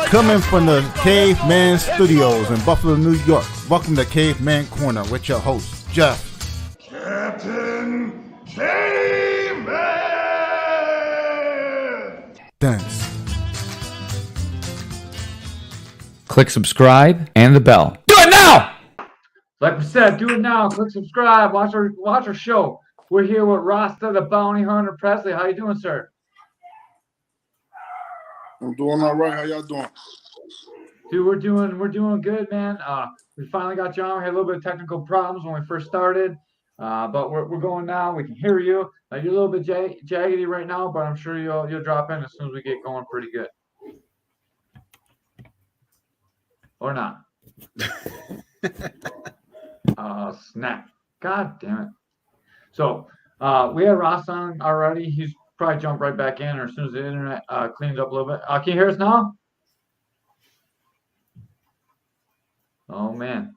Coming from the Caveman Studios in Buffalo, New York. Welcome to Caveman Corner with your host, Jeff. Captain Caveman! Thanks. Click subscribe and the bell. Do it now! Like we said, do it now. Click subscribe. Watch our show. We're here with Rasta, the bounty hunter, Pressly. How you doing, sir? I'm doing all right. How y'all doing? Dude, we're doing good, man. We finally got you on. We had a little bit of technical problems when we first started, but we're going now. We can hear you. You're a little bit jaggedy right now, but I'm sure you'll drop in as soon as we get going pretty good. Or not. Snap. God damn it. So we had Ross on already. He's probably jumped right back in, or as soon as the internet cleans up a little bit. Can you hear us now? Oh, man.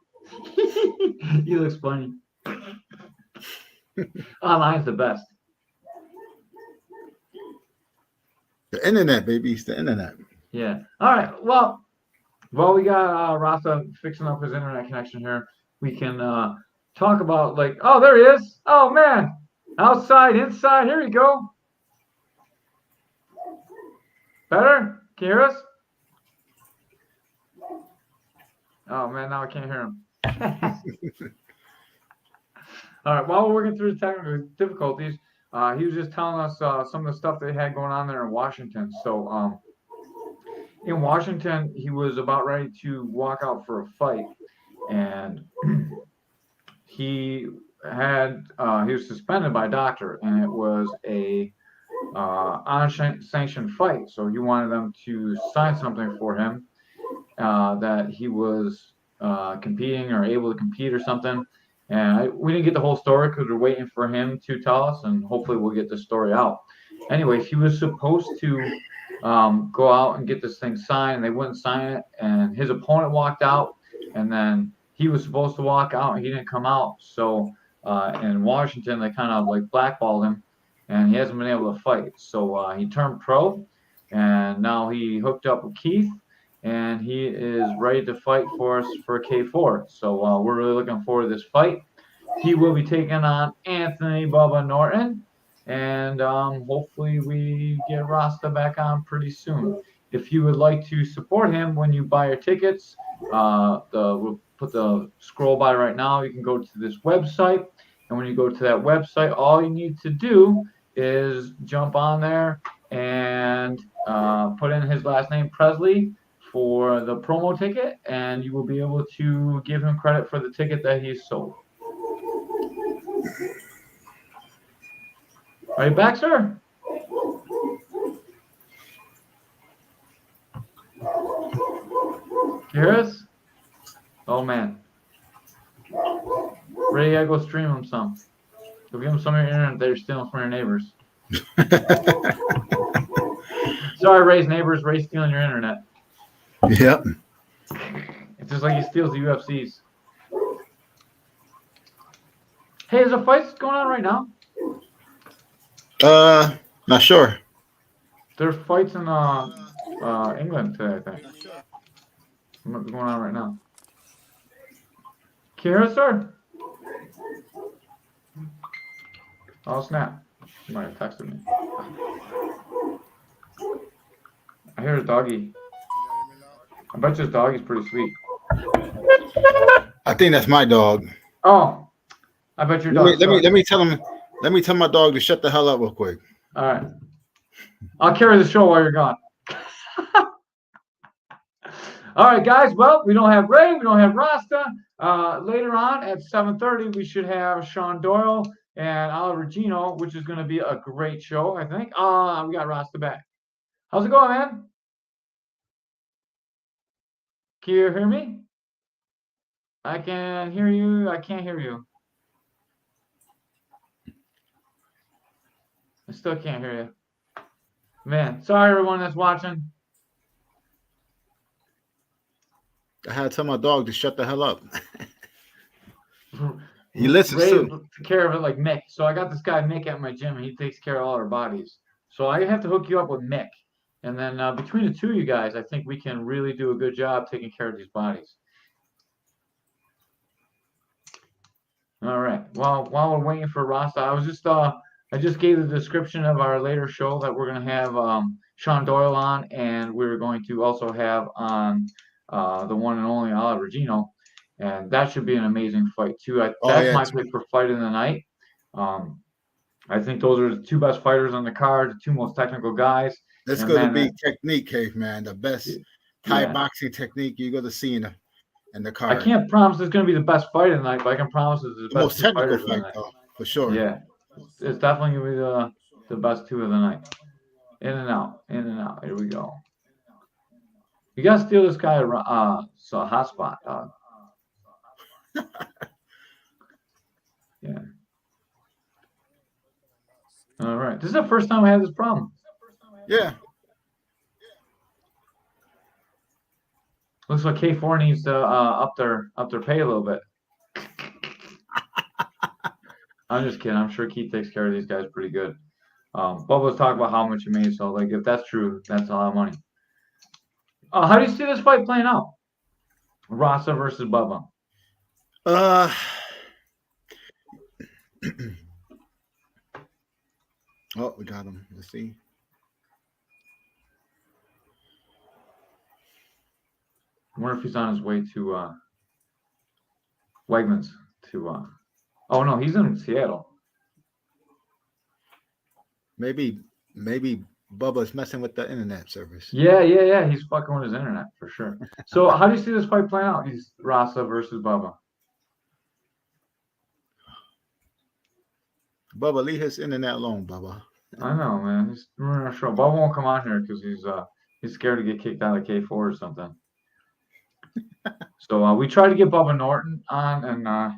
He looks funny. Online's the best. The internet, baby. It's the internet. Yeah. All right. Well, we got Rasta fixing up his internet connection here. We can talk about, oh, there he is. Oh, man. Outside, inside. Here you go. Better? Can you hear us? Oh, man, now I can't hear him. All right, while we're working through the technical difficulties, he was just telling us some of the stuff they had going on there in Washington. So in Washington, he was about ready to walk out for a fight, and he was suspended by a doctor, and it was a unsanctioned fight. So he wanted them to sign something for him that he was competing or able to compete or something. And we didn't get the whole story because we're waiting for him to tell us, and hopefully we'll get the story out. Anyway, he was supposed to go out and get this thing signed, and they wouldn't sign it, and his opponent walked out, and then he was supposed to walk out, and he didn't come out. So in Washington, they kind of blackballed him, and he hasn't been able to fight. So he turned pro, and now he hooked up with Keith, and he is ready to fight for us for K-4. So we're really looking forward to this fight. He will be taking on Anthony Bubba Norton, and hopefully we get Rasta back on pretty soon. If you would like to support him when you buy your tickets, we'll put the scroll by right now. You can go to this website, and when you go to that website, all you need to do is jump on there and put in his last name, Pressly, for the promo ticket, and you will be able to give him credit for the ticket that he sold. Are you back, sir? You hear us? Oh, man. Ray, I go stream him some. Go give him some of your internet that you're stealing from your neighbors. Sorry, Ray's neighbors. Ray's stealing your internet. Yep. It's just like he steals the UFCs. Hey, is there fights going on right now? Not sure. There's fights in England today, I think. What's going on right now? Can you hear us, sir? Oh, snap. He might have texted me. I hear his doggy. I bet you his doggy's pretty sweet. I think that's my dog. Oh, I bet your dog. Let me tell him. Let me tell my dog to shut the hell up real quick. All right. I'll carry the show while you're gone. All right, guys. Well, we don't have Ray. We don't have Rasta. Later on at 7:30, we should have Sean Doyle and Oliver Gino, which is going to be a great show, I think. We got Rasta back. How's it going, man? Can you hear me? I can hear you. I can't hear you. I still can't hear you. Man, sorry everyone that's watching. I had to tell my dog to shut the hell up. He listens Ray too. took care of it like Mick. So I got this guy Mick at my gym, and he takes care of all our bodies. So I have to hook you up with Mick. And then between the two of you guys, I think we can really do a good job taking care of these bodies. All right. Well, while we're waiting for Rasta, I just gave the description of our later show that we're gonna have Sean Doyle on, and we're going to also have on the one and only Reginald, and that should be an amazing fight too. That's my pick for fight of the night. I think those are the two best fighters on the card, the two most technical guys. That's going to be technique, Caveman. The best Thai boxing technique you're going to see in the card. I can't promise it's going to be the best fight of the night, but I can promise it's the best most technical fight, though, for sure. Yeah, it's definitely going to be the best two of the night. In and out, in and out. Here we go. You got to steal this guy so a hot spot, dog. Yeah. All right. This is the first time I had this problem. Yeah. Looks like K-4 needs to up their pay a little bit. I'm just kidding. I'm sure Keith takes care of these guys pretty good. Bubba was talking about how much he made, so like if that's true, that's a lot of money. How do you see this fight playing out? Rasa versus Bubba. Oh, we got him. Let's see. I wonder if he's on his way to Wegmans to oh no, he's in Seattle. Maybe Bubba's messing with the internet service. Yeah. He's fucking with his internet for sure. So how do you see this fight playing out? He's Rasa versus Bubba. Bubba, leave his internet alone, Bubba. I know, man. He's ruining our show. Bubba won't come on here because he's scared to get kicked out of K4 or something. So we tried to get Bubba Norton on, and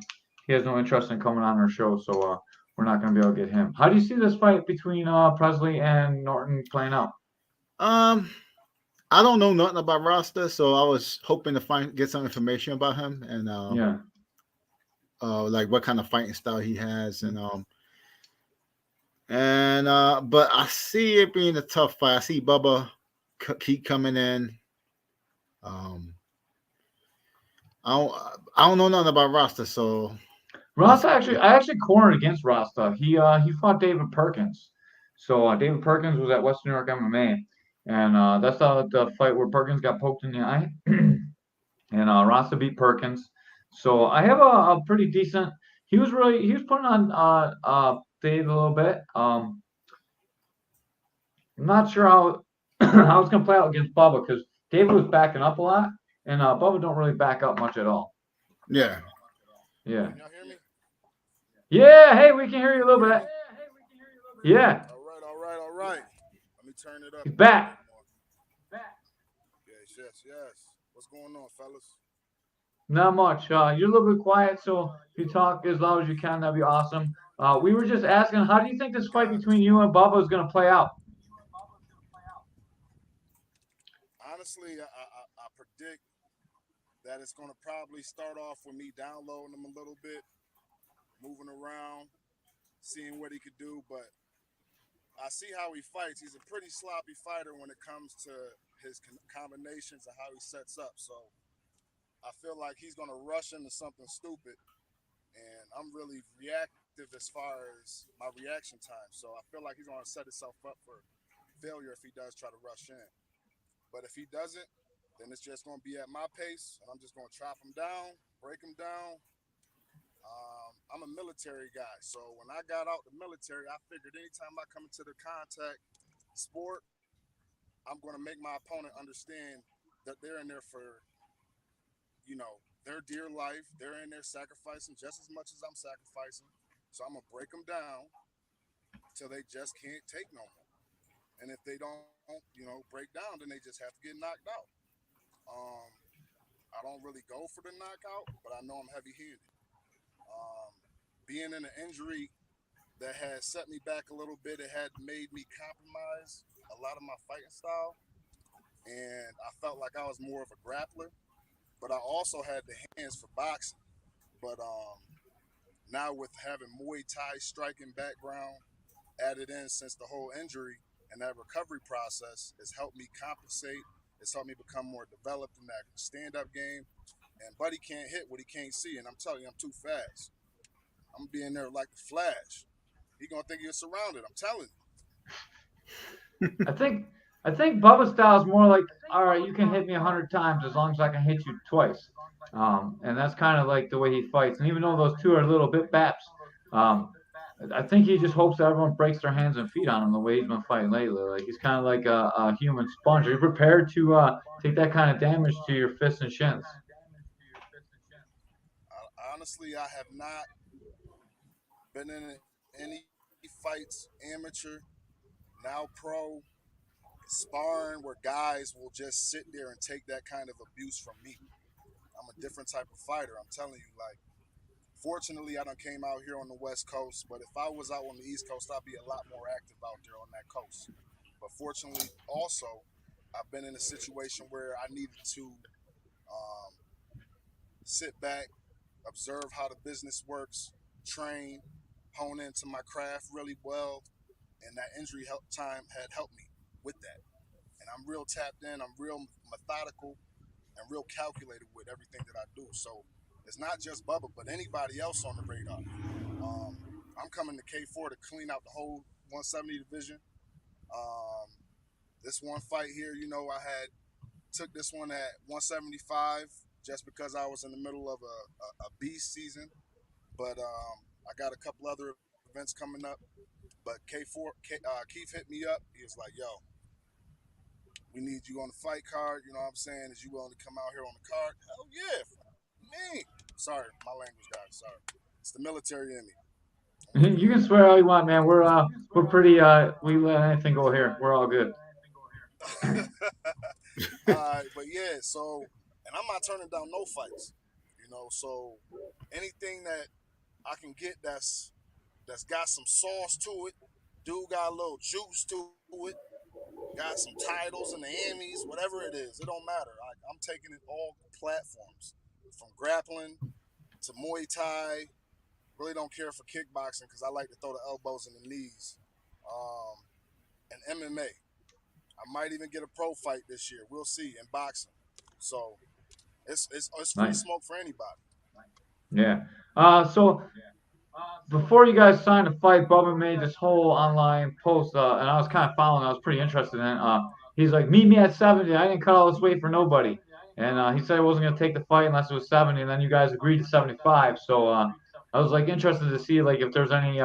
he has no interest in coming on our show. So we're not going to be able to get him. How do you see this fight between Pressly and Norton playing out? I don't know nothing about Rasta, so I was hoping to get some information about him and like what kind of fighting style he has but I see it being a tough fight. I see Bubba keep coming in. I don't know nothing about Rasta, so Rasta I actually cornered against Rasta. He fought David Perkins. So David Perkins was at Western New York MMA, and that's the fight where Perkins got poked in the eye, and Rasta beat Perkins. So I have a pretty decent. He was putting on Dave a little bit. I'm not sure how how it's gonna play out against Bubba because David was backing up a lot, and Bubba don't really back up much at all. Yeah. Can y'all hear me? Yeah. Hey, we can hear you a little bit. Yeah. All right. Let me turn it up. He's back. Yes. What's going on, fellas? Not much. You're a little bit quiet, so if you talk as loud as you can, that'd be awesome. We were just asking, how do you think this fight between you and Bubba is going to play out? Honestly, I predict that it's going to probably start off with me downloading him a little bit, moving around, seeing what he could do. But I see how he fights. He's a pretty sloppy fighter when it comes to his combinations and how he sets up. So I feel like he's going to rush into something stupid. And I'm really reactive as far as my reaction time. So I feel like he's going to set himself up for failure if he does try to rush in. But if he doesn't, then it's just going to be at my pace. And I'm just going to chop him down, break him down. I'm a military guy. So when I got out the military, I figured anytime I come into the contact sport, I'm going to make my opponent understand that they're in there for, their dear life. They're in there sacrificing just as much as I'm sacrificing. So I'm going to break them down till they just can't take no more. And if they don't, break down, then they just have to get knocked out. I don't really go for the knockout, but I know I'm heavy-handed. Being in an injury that had set me back a little bit, it had made me compromise a lot of my fighting style. And I felt like I was more of a grappler. But I also had the hands for boxing. But now with having Muay Thai striking background added in since the whole injury And that recovery process has helped me compensate. It's helped me become more developed in that stand-up game. And Buddy can't hit what he can't see. And I'm telling you, I'm too fast. I'm being there like the Flash. He gonna think you're surrounded. I'm telling you. I think Bubba style is more like, all right, you can hit me 100 times as long as I can hit you twice. And that's kind of like the way he fights. And even though those two are a little bit baps, um, I think he just hopes that everyone breaks their hands and feet on him the way he's been fighting lately. Like he's kind of like a human sponge. Are you prepared to take that kind of damage to your fists and shins? Honestly, I have not been in any fights, amateur, now pro, sparring, where guys will just sit there and take that kind of abuse from me. I'm a different type of fighter. I'm telling you, like, fortunately, I done came out here on the West Coast, but if I was out on the East Coast, I'd be a lot more active out there on that coast. But fortunately, also, I've been in a situation where I needed to sit back, observe how the business works, train, hone into my craft really well, and that injury time had helped me with that. And I'm real tapped in, I'm real methodical, and real calculated with everything that I do. So it's not just Bubba, but anybody else on the radar. I'm coming to K-4 to clean out the whole 170 division. This one fight here, you know, I had took this one at 175 just because I was in the middle of a beast season. But I got a couple other events coming up. But Keith hit me up. He was like, yo, we need you on the fight card. You know what I'm saying? Is you willing to come out here on the card? Hell yeah. Me. Sorry, my language, guys. Sorry. It's the military in me. You can swear all you want, man. We're pretty we let anything go here. We're all good. But yeah, so, and I'm not turning down no fights, you know. So anything that I can get that's got some sauce to it, dude got a little juice to it, got some titles and the Emmys, whatever it is, it don't matter. I'm taking it all platforms, from grappling to Muay Thai. Really don't care for kickboxing because I like to throw the elbows and the knees. And MMA. I might even get a pro fight this year. We'll see in boxing. So it's free Nice. smoke for anybody. Yeah. So before you guys signed to fight, Bubba made this whole online post, and I was kind of following. I was pretty interested in it. He's like, "Meet me at 70. I didn't cut all this weight for nobody." And he said he wasn't gonna take the fight unless it was 70. And then you guys agreed to 75. So I was like interested to see like if there's any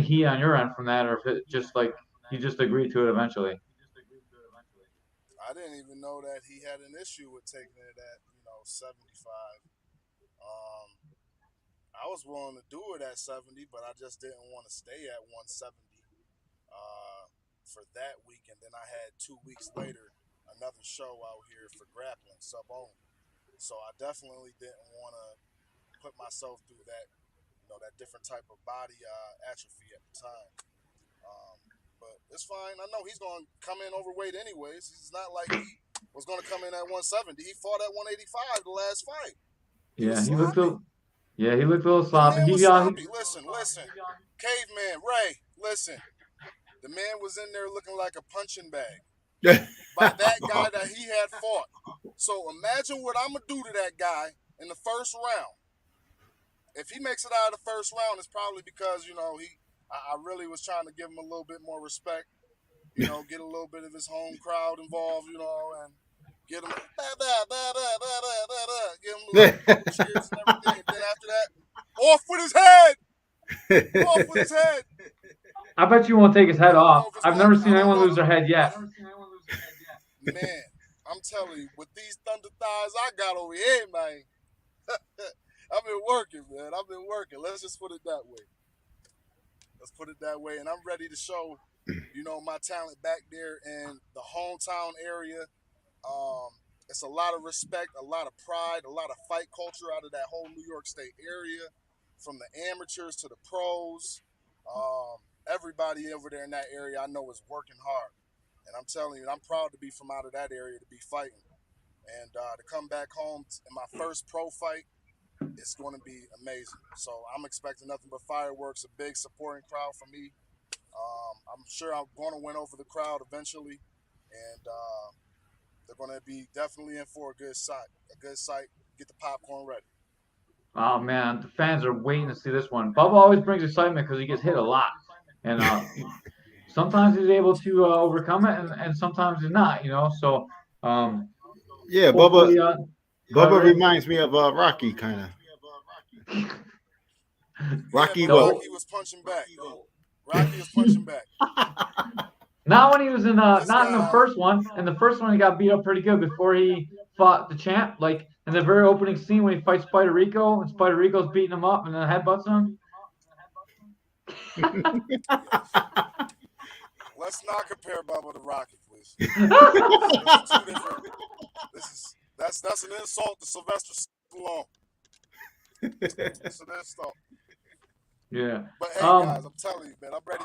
heat on your end from that, or if it just like you just agreed to it eventually. I didn't even know that he had an issue with taking it at 75. Um, I was willing to do it at 70, but I just didn't want to stay at 170 for that week. And then I had 2 weeks later another show out here for grappling sub only. So I definitely didn't want to put myself through that, that different type of body atrophy at the time. But it's fine. I know he's going to come in overweight anyways. It's not like he was going to come in at 170. He fought at 185 the last fight. He looked a little The sloppy. man was sloppy. Listen. Caveman, Ray, listen. The man was in there looking like a punching bag by that guy that he had fought. So imagine what I'm going to do to that guy in the first round. If he makes it out of the first round, it's probably because, I really was trying to give him a little bit more respect, get a little bit of his home crowd involved, and get him, give him a little cheers and everything. And then after that, off with his head! Off with his head! I bet you won't take his head off. I've never seen anyone lose their head yet. Man, I'm telling you, with these thunder thighs I got over here, man, I've been working, man. I've been working. Let's just put it that way. And I'm ready to show, my talent back there in the hometown area. It's a lot of respect, a lot of pride, a lot of fight culture out of that whole New York State area, from the amateurs to the pros. Everybody over there in that area I know is working hard. And I'm telling you, I'm proud to be from out of that area to be fighting. And to come back home in my first pro fight, it's going to be amazing. So I'm expecting nothing but fireworks, a big supporting crowd for me. I'm sure I'm going to win over the crowd eventually, and they're going to be definitely in for a good sight. A good sight. Get the popcorn ready. Oh man, the fans are waiting to see this one. Bubba always brings excitement because he gets hit a lot, and sometimes he's able to overcome it, and sometimes he's not. So um, Yeah, hopefully, go ahead, Bubba Ray. reminds me of Rocky, kind of. Yeah, Rocky but what? Rocky was punching back. Rocky was punching back. Not when he was in This not in the guy, first one. In the first one, he got beat up pretty good before he fought the champ. Like in the very opening scene when he fights Spider Rico, and Spider Rico's beating him up and then headbutts him. let's not compare Bubba to Rocky, please. Those are two different. That's an insult to Sylvester Stallone. It's an insult. Yeah. But hey, guys, I'm telling you, man, I'm ready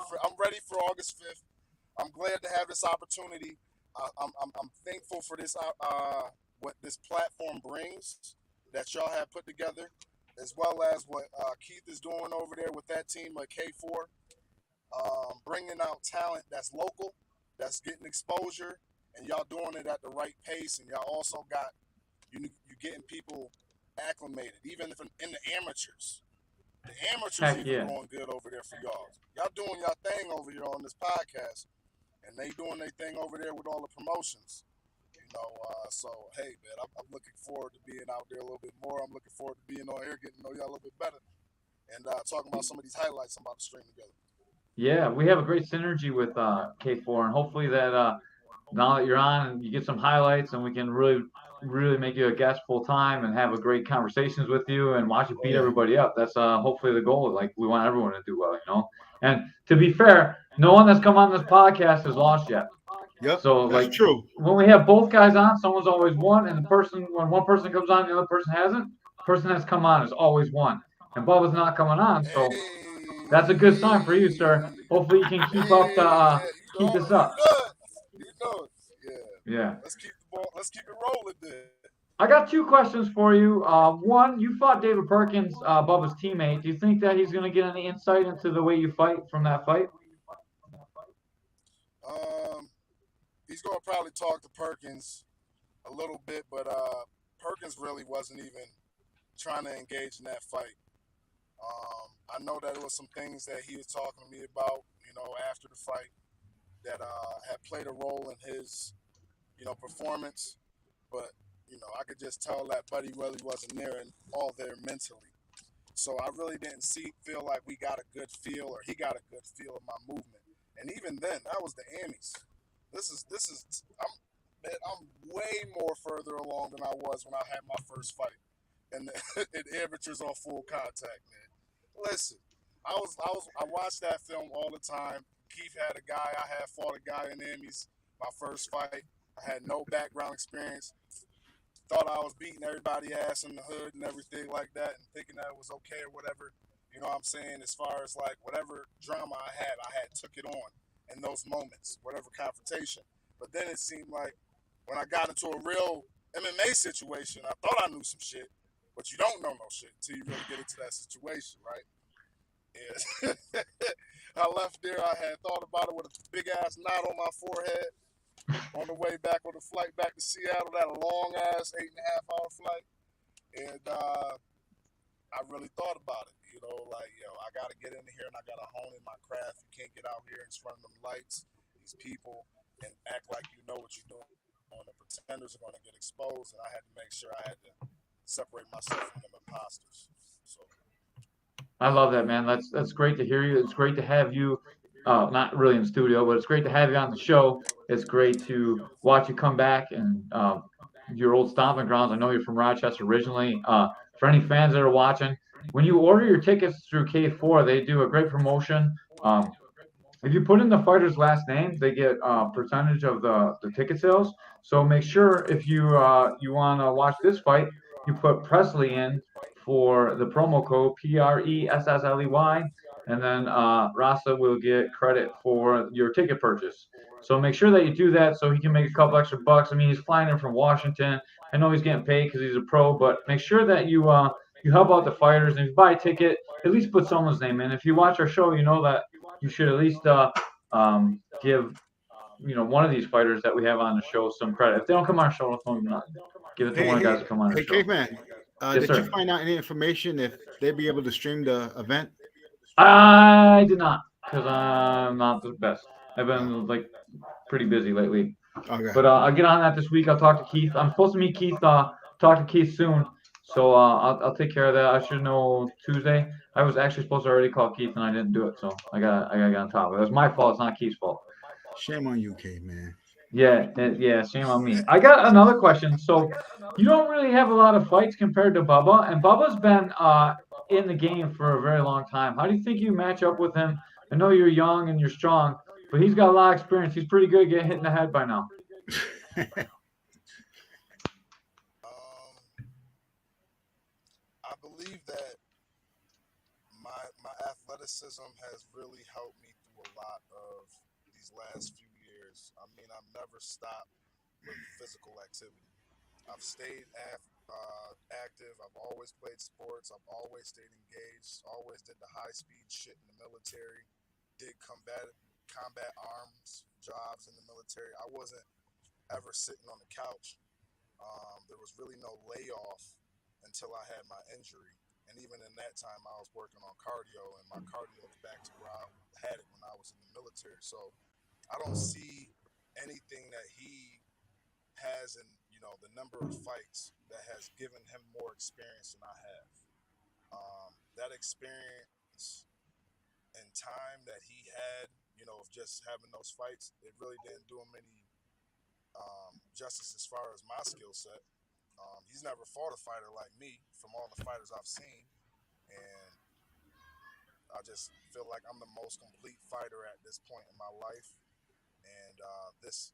for August 5th. I'm glad to have this opportunity. I'm thankful for this what this platform brings that y'all have put together, as well as what Keith is doing over there with that team at K-4, bringing out talent that's local, that's getting exposure, and y'all doing it at the right pace. And y'all also got you getting people acclimated, even in the amateurs. The amateurs Heck even yeah. going good over there for y'all. Y'all doing y'all thing over here on this podcast, and they doing their thing over there with all the promotions. So hey, man, I'm looking forward to being out there a little bit more. I'm looking forward to being on here, getting to know y'all a little bit better, and talking about some of these highlights I'm about to string together. Yeah, we have a great synergy with K4, and hopefully that now that you're on and you get some highlights, and we can really make you a guest full time and have a great conversations with you and watch you beat everybody up. That's hopefully the goal. Like we want everyone to do well. And to be fair, no one that's come on this podcast has lost yet. Yep. So that's like true. when we have both guys on, someone's always won, and when one person comes on, the other person hasn't. The person that's come on is always won, and Bubba's not coming on, Hey, so that's a good sign for you, sir. Hopefully you can keep up the yeah, keep this you up. know it. You know it. Yeah. Yeah. Let's keep the ball. Let's keep it rolling then. I got two questions for you. One, you fought David Perkins, Bubba's teammate. Do you think that he's going to get any insight into the way you fight from that fight? He's gonna probably talk to Perkins a little bit, but Perkins really wasn't even trying to engage in that fight. I know that it was some things that he was talking to me about, after the fight that had played a role in his, performance. But, I could just tell that Buddy really wasn't there and all there mentally. So I really didn't feel like we got a good feel, or he got a good feel of my movement. And even then, that was the Amis. I'm way more further along than I was when I had my first fight, and amateurs on full contact, man. Listen, I watched that film all the time. Keith had a guy, I had fought a guy in Emmys, my first fight. I had no background experience. Thought I was beating everybody ass in the hood and everything like that, and thinking that it was okay or whatever. You know what I'm saying? As far as like whatever drama I had took it on in those moments, whatever confrontation. But then it seemed like when I got into a real MMA situation, I thought I knew some shit, but you don't know no shit until you really get into that situation, right? Yeah. I left there, I had thought about it with a big ass knot on my forehead on the way back on the flight back to Seattle, that long ass 8.5 hour flight. And I really thought about it, I got to get in here and I got to hone in my craft. You can't get out here in front of them lights, these people, and act like you know what you're doing. The pretenders are going to get exposed, and I had to make sure I had to separate myself from them imposters. So. I love that, man. That's great to hear you. It's great to have you, not really in the studio, but it's great to have you on the show. It's great to watch you come back and your old stomping grounds. I know you're from Rochester originally. For any fans that are watching, when you order your tickets through K4, they do a great promotion. If you put in the fighter's last name, they get a percentage of the ticket sales. So make sure if you want to watch this fight, you put Pressly in for the promo code PRESSLEY, and then Rasa will get credit for your ticket purchase. So make sure that you do that so he can make a couple extra bucks. I mean, he's flying in from Washington. I know he's getting paid because he's a pro, but make sure that you help out the fighters. And if you buy a ticket, at least put someone's name in. If you watch our show, you know that you should at least give one of these fighters that we have on the show some credit. If they don't come on our show, give it to one of the guys that come on the show. Caveman, Yes, did sir. you find out any information if they'd be able to stream the event? I did not, because I'm not the best. I've been pretty busy lately. Okay. But I'll get on that this week. I'll talk to Keith. I'm supposed to meet Keith. Talk to Keith soon. So I'll take care of that. I should know Tuesday. I was actually supposed to already call Keith and I didn't do it, so I got get on top of it. It was my fault. It's not Keith's fault. Shame on you, Caveman. Yeah. Shame on me. I got another question. So you don't really have a lot of fights compared to Bubba, and Bubba's been in the game for a very long time. How do you think you match up with him? I know you're young and you're strong, but he's got a lot of experience. He's pretty good at getting hit in the head by now. I believe that my athleticism has really helped me through a lot of these last few years. I mean, I've never stopped with physical activity. I've stayed active. I've always played sports. I've always stayed engaged. Always did the high-speed shit in the military. Did combat arms jobs in the military. I wasn't ever sitting on the couch. There was really no layoff until I had my injury. And even in that time, I was working on cardio, and my cardio is back to where I had it when I was in the military. So I don't see anything that he has in, the number of fights that has given him more experience than I have. That experience and time that he had, of just having those fights, it really didn't do him any justice as far as my skill set. He's never fought a fighter like me from all the fighters I've seen, and I just feel like I'm the most complete fighter at this point in my life. And this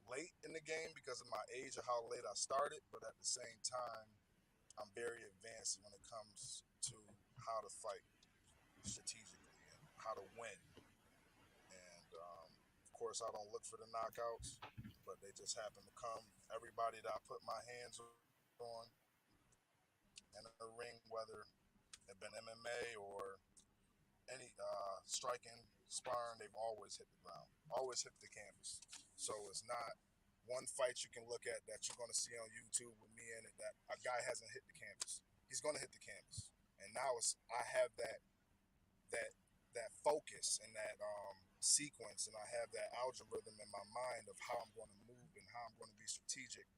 late in the game because of my age or how late I started, but at the same time, I'm very advanced when it comes to how to fight strategically and how to win. And of course, I don't look for the knockouts, but they just happen to come. Everybody that I put my hands on in a ring, whether it been MMA or any striking, sparring, they've always hit the ground, always hit the canvas. So it's not one fight you can look at that you're going to see on YouTube with me in it that a guy hasn't hit the canvas. He's going to hit the canvas. And now I have that focus and that sequence, and I have that algorithm in my mind of how I'm going to move and how I'm going to be strategic.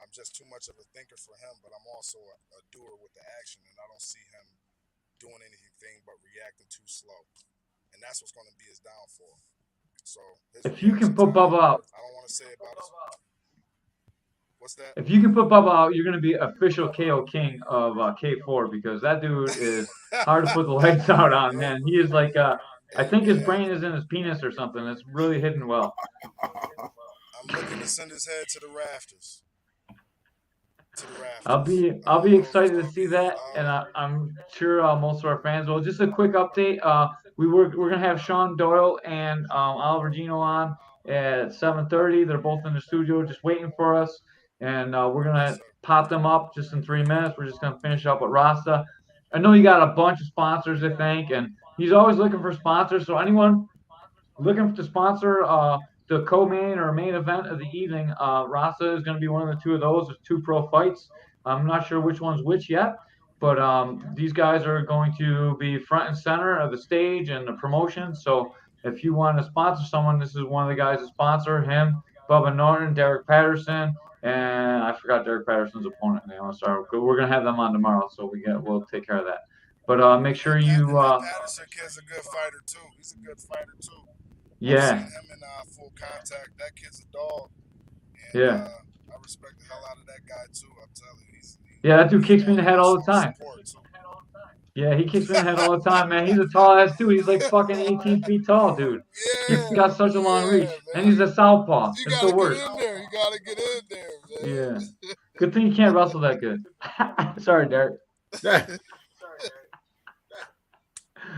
I'm just too much of a thinker for him, but I'm also a doer with the action, and I don't see him doing anything but reacting too slow. And that's what's going to be his downfall. So if you can put Bubba out, I don't want to say about his. What's that? If you can put Bubba out, you're going to be official KO king of K4, because that dude is hard to put the lights out on, man. He is like, I think his brain is in his penis or something. It's really hidden well. I'm looking to send his head to the rafters. I'll be excited to see that, and I'm sure most of our fans will. Just a quick update. We're gonna have Sean Doyle and Oliver Gino on at 7:30. They're both in the studio, just waiting for us, and we're gonna pop them up just in 3 minutes. We're just gonna finish up with Rasta. I know you got a bunch of sponsors, I think, and he's always looking for sponsors. So anyone looking to sponsor the co-main or main event of the evening, Rasa is going to be one of the two of those. There's 2 pro fights. I'm not sure which one's which yet, but these guys are going to be front and center of the stage and the promotion. So if you want to sponsor someone, this is one of the guys to sponsor him. Bubba Norton, Derek Patterson, and I forgot Derek Patterson's opponent name. I'm sorry. We're going to have them on tomorrow, so we'll take care of that. But make sure you. Patterson kid's a good fighter too. He's a good fighter too. Yeah. I've seen him in full contact. That kid's a dog. And, I respect the hell out of that guy too. I'm telling you. That dude kicks me in the head all the time. Yeah, he kicks me in the head all the time, man. He's a tall ass dude. He's like fucking 18 feet tall, dude. Yeah, he's got such a long reach, and he's a southpaw. You it's gotta the worst. get in there. You gotta get in there, man. Yeah. Good thing you can't wrestle that good. Sorry, Derek.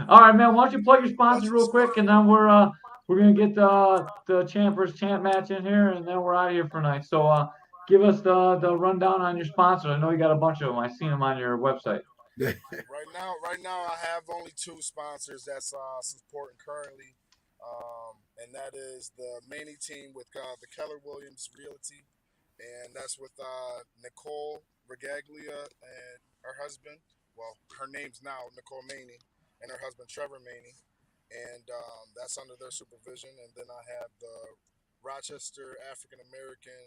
All right, man. Why don't you plug your sponsors real quick, and then we're gonna get the champ versus champ match in here, and then we're out of here for tonight. So give us the rundown on your sponsors. I know you got a bunch of them. I seen them on your website. Right now, I have only two sponsors that's supporting currently, and that is the Manny team with the Keller Williams Realty, and that's with Nicole Regaglia and her husband. Well, her name's now Nicole Maney, and her husband Trevor Maney, and that's under their supervision. And then I have the Rochester African American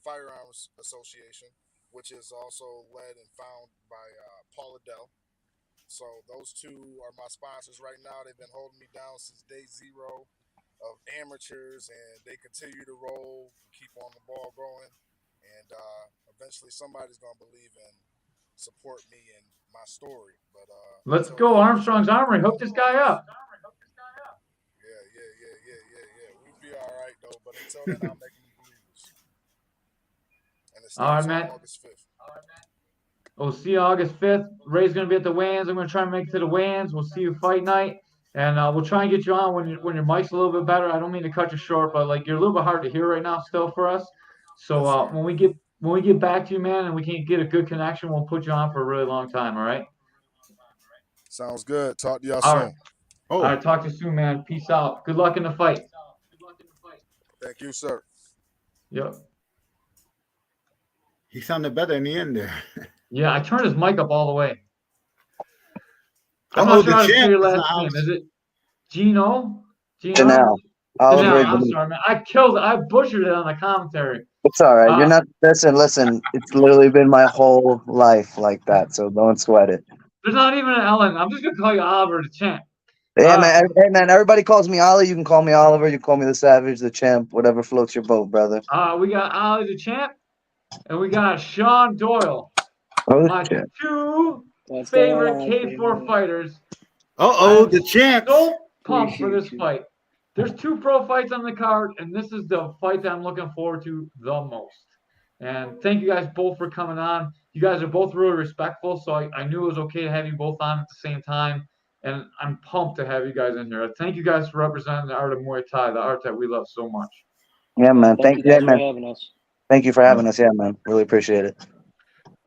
Firearms Association, which is also led and found by Paul Adele. So those two are my sponsors right now. They've been holding me down since day zero of amateurs, and they continue to roll, keep on the ball going, and eventually somebody's gonna believe and support me and my story. But Let's until go, then, just trying Armstrong's to keep Armory. it Hook going. this guy up. Yeah. We'll be all right though. But until then, I'll make them believers, and it All right, starts on man. August 5th. We'll see you August 5th. Ray's going to be at the weigh-ins. I'm going to try and make it to the weigh-ins. We'll see you fight night. And we'll try and get you on when your mic's a little bit better. I don't mean to cut you short, but like you're a little bit hard to hear right now still for us. So Yes, when we get back to you, man, and we can get a good connection, we'll put you on for a really long time. All right. sounds good. Talk to y'all All right. soon. All right. Talk to you soon, man. Peace out. Good luck in the fight. Thank you, sir. Yep. He sounded better in the end there. Yeah, I turned his mic up all the way. I'm not sure how to say your last name. Is it Gino? Janelle. I'm sorry, man. I butchered it on the commentary. It's all right. You're not. Listen. It's literally been my whole life like that. So don't sweat it. There's not even an Ellen. I'm just gonna call you Oliver the Champ. Yeah, man. Hey, man. Everybody calls me Ollie. You can call me Oliver. You can call me the Savage, the Champ, whatever floats your boat, brother. We got Ollie the Champ, and we got Sean Doyle. Oh, my shit. two favorite K4 fighters. The champ. So pumped for this fight. There's two pro fights on the card, and this is the fight that I'm looking forward to the most. And thank you guys both for coming on. You guys are both really respectful, so I knew it was okay to have you both on at the same time. And I'm pumped to have you guys in here. Thank you guys for representing the art of Muay Thai, the art that we love so much. Yeah, man. Thank you guys for having us. Thank you for having us. Yeah, man. Really appreciate it.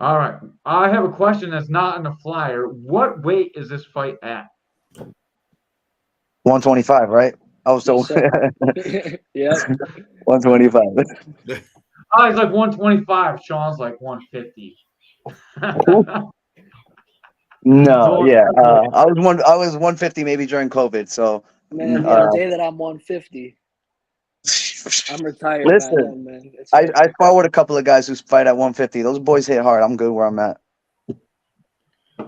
All right. I have a question that's not in the flyer. What weight is this fight at? 125, right? I was so. Yeah. 125. I was like 125. Sean's like 150. No, yeah. I was 150 maybe during COVID. So. Man, the day that I'm 150. I'm retired. Listen, man. I spar with a couple of guys who fight at 150. Those boys hit hard. I'm good where I'm at.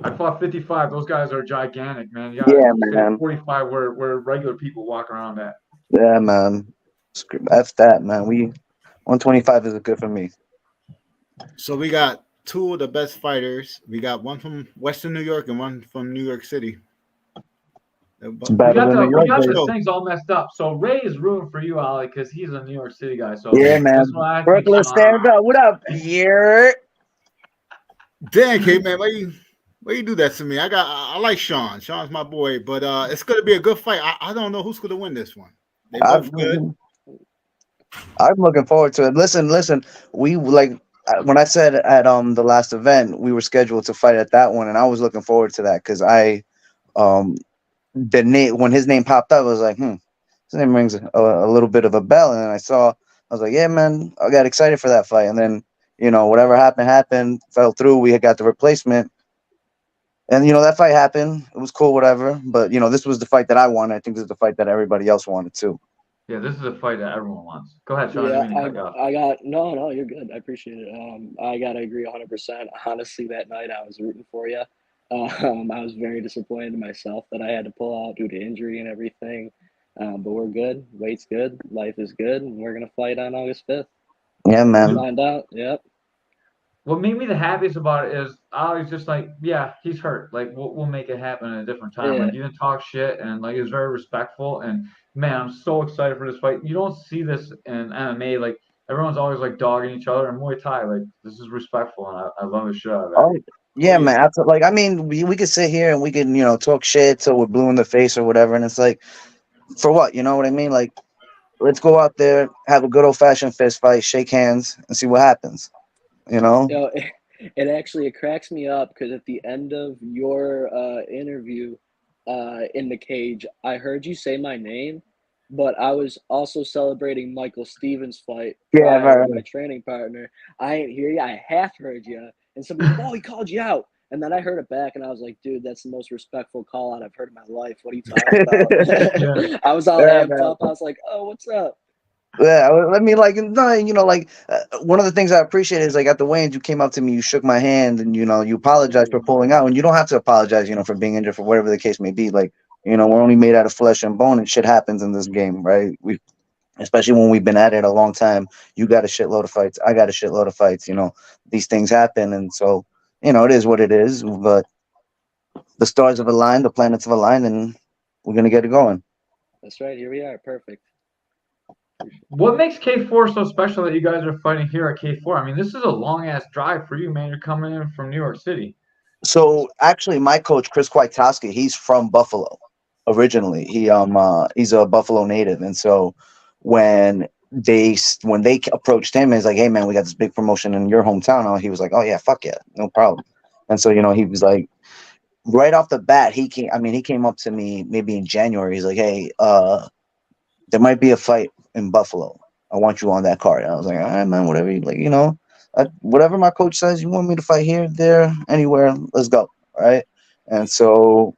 I fought 55. Those guys are gigantic, man. Yeah, man. 45 where regular people walk around at. Yeah, man. F that, man. 125 is good for me. So we got two of the best fighters. We got one from Western New York and one from New York City. We got the things all messed up. So Ray is rooting for you, Ollie, because he's a New York City guy. So yeah, man. Brooklyn, stand up. What up? Yeah. Damn, K man, why you do that to me? I like Sean. Sean's my boy, but it's gonna be a good fight. I don't know who's gonna win this one. They both good. I'm looking forward to it. Listen. We when I said at the last event we were scheduled to fight at that one, and I was looking forward to that because the name when his name popped up, I was like, his name rings a little bit of a bell, and I was like, yeah, man, I got excited for that fight, and then whatever happened, fell through. We had got the replacement, and that fight happened. It was cool, whatever. But this was the fight that I wanted. I think this is the fight that everybody else wanted too. Yeah, this is a fight that everyone wants. Go ahead, Sean. Yeah, no, you're good. I appreciate it. I gotta agree 100%. Honestly, that night I was rooting for you. I was very disappointed in myself that I had to pull out due to injury and everything. But we're good. Weight's good. Life is good. And we're going to fight on August 5th. Yeah, man. Find out. Yep. What made me the happiest about it is I was just like, yeah, he's hurt. Like, we'll make it happen at a different time. Yeah. Like, you didn't talk shit, and like, it was very respectful. And man, I'm so excited for this fight. You don't see this in MMA. Like, everyone's always like dogging each other. In Muay Thai, like, this is respectful, and I love the shit out of it. Oh, yeah, man. Like, I mean, we could sit here and we can, talk shit till we're blue in the face or whatever. And it's like, for what? You know what I mean? Like, let's go out there, have a good old fashioned fist fight, shake hands, and see what happens. Yo, It cracks me up because at the end of your interview in the cage, I heard you say my name, but I was also celebrating Michael Stevens' fight Yeah, right, prior, my right. training partner. I didn't hear you. I half heard you, and somebody's like, "Oh, he called you out." And then I heard it back, and I was like, "Dude, that's the most respectful call out I've heard in my life. What are you talking Yeah. about?" I was all Yeah, amped man. up. I was like, "Oh, what's up?" Yeah, I mean, like, no, like, one of the things I appreciate is like at the weigh-ins, you came up to me, you shook my hand, and you apologized for pulling out, and you don't have to apologize, for being injured for whatever the case may be. Like, we're only made out of flesh and bone, and shit happens in this game, right? Especially when we've been at it a long time. You got a shitload of fights, I got a shitload of fights. These things happen, and so it is what it is. But the stars have aligned, the planets have aligned, and we're gonna get it going. That's right. Here we are. Perfect. What makes K4 so special that you guys are fighting here at K4? I mean, this is a long ass drive for you, man. You're coming in from New York City. So actually, my coach Chris Kwiatkowski, he's from Buffalo originally. He's a Buffalo native, and so when they approached him, he's like, "Hey man, we got this big promotion in your hometown." He was like, "Oh yeah, fuck yeah, no problem." And so he was like, right off the bat, he came. I mean, he came up to me maybe in January. He's like, "Hey, there might be a fight in Buffalo. I want you on that card." And I was like, "All right, man, whatever you like, whatever my coach says. You want me to fight here, there, anywhere? Let's go." All right. And so,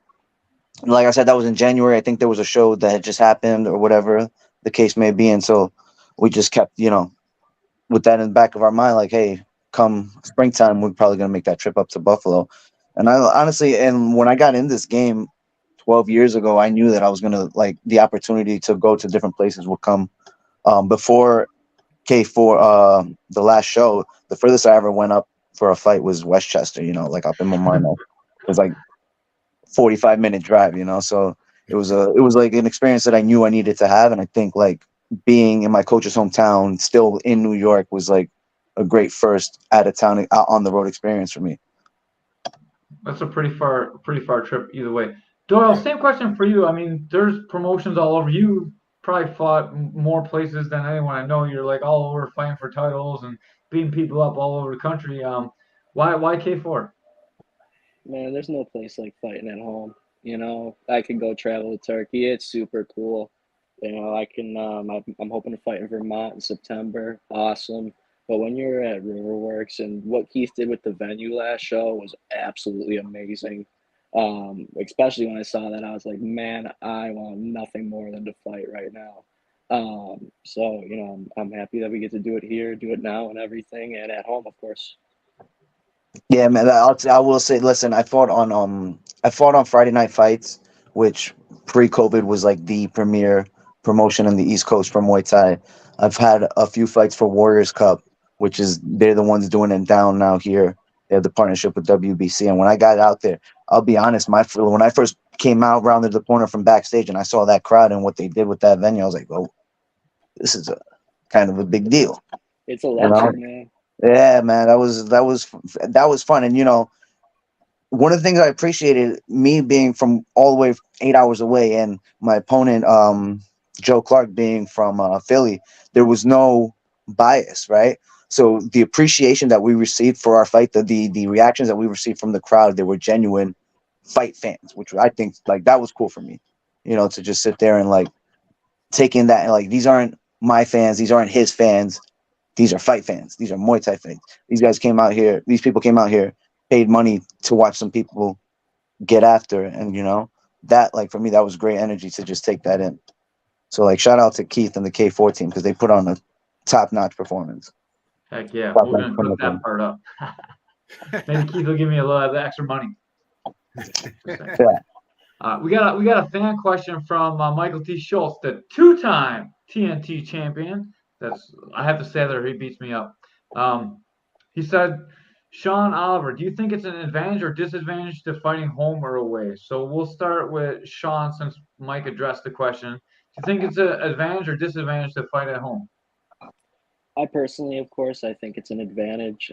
like I said, that was in January. I think there was a show that had just happened or whatever the case may be. And so we just kept, with that in the back of our mind, like, hey, come springtime, we're probably going to make that trip up to Buffalo. And I honestly, and when I got in this game 12 years ago, I knew that I was going to, like, the opportunity to go to different places would come. Before K4, the last show, the furthest I ever went up for a fight was Westchester, like up in Momina. It was like 45-minute drive, so it was like an experience that I knew I needed to have. And I think, like, being in my coach's hometown, still in New York, was like a great first out of town, out on the road experience for me. That's a pretty far trip either way. Doyle, same question for you. I mean, there's promotions all over. You probably fought more places than anyone I know. You're like all over fighting for titles and beating people up all over the country. Why K4? Man, there's no place like fighting at home. I can go travel to Turkey. It's super cool. I can. I'm hoping to fight in Vermont in September. Awesome. But when you're at Riverworks and what Keith did with the venue last show was absolutely amazing. Especially when I saw that, I was like, man, I want nothing more than to fight right now. So I'm happy that we get to do it here, do it now, and everything, and at home, of course. Yeah, man. I will say, listen, I fought on Friday Night Fights, which pre-COVID was like the premier promotion in the East Coast for Muay Thai. I've had a few fights for Warriors Cup, which is they're the ones doing it down now here. They have the partnership with WBC. And when I got out there, I'll be honest, when I first came out rounded the corner from backstage and I saw that crowd and what they did with that venue, I was like, oh, this is a kind of a big deal. It's You know? electric, man. Yeah, man, that was fun. And one of the things I appreciated, me being from all the way 8 hours away, and my opponent, Joe Clark, being from Philly, there was no bias, right? So the appreciation that we received for our fight, the reactions that we received from the crowd, they were genuine fight fans, which I think, like, that was cool for me, to just sit there and, like, take in that, and, like, these aren't my fans, these aren't his fans, these are fight fans. These are Muay Thai fans. These guys came out here. These people came out here, paid money to watch some people get after. And, that, like, for me, that was great energy to just take that in. So, like, shout out to Keith and the K4 team because they put on a top-notch performance. Heck yeah, Top we're notch gonna cook performance. that part up. Maybe Keith will give me a little of the extra money. Yeah. We got a fan question from Michael T. Schultz, the two-time TNT champion. I have to say that he beats me up. He said, Sean Oliver, do you think it's an advantage or disadvantage to fighting home or away? So we'll start with Sean since Mike addressed the question. Do you think it's an advantage or disadvantage to fight at home? I personally, of course, I think it's an advantage.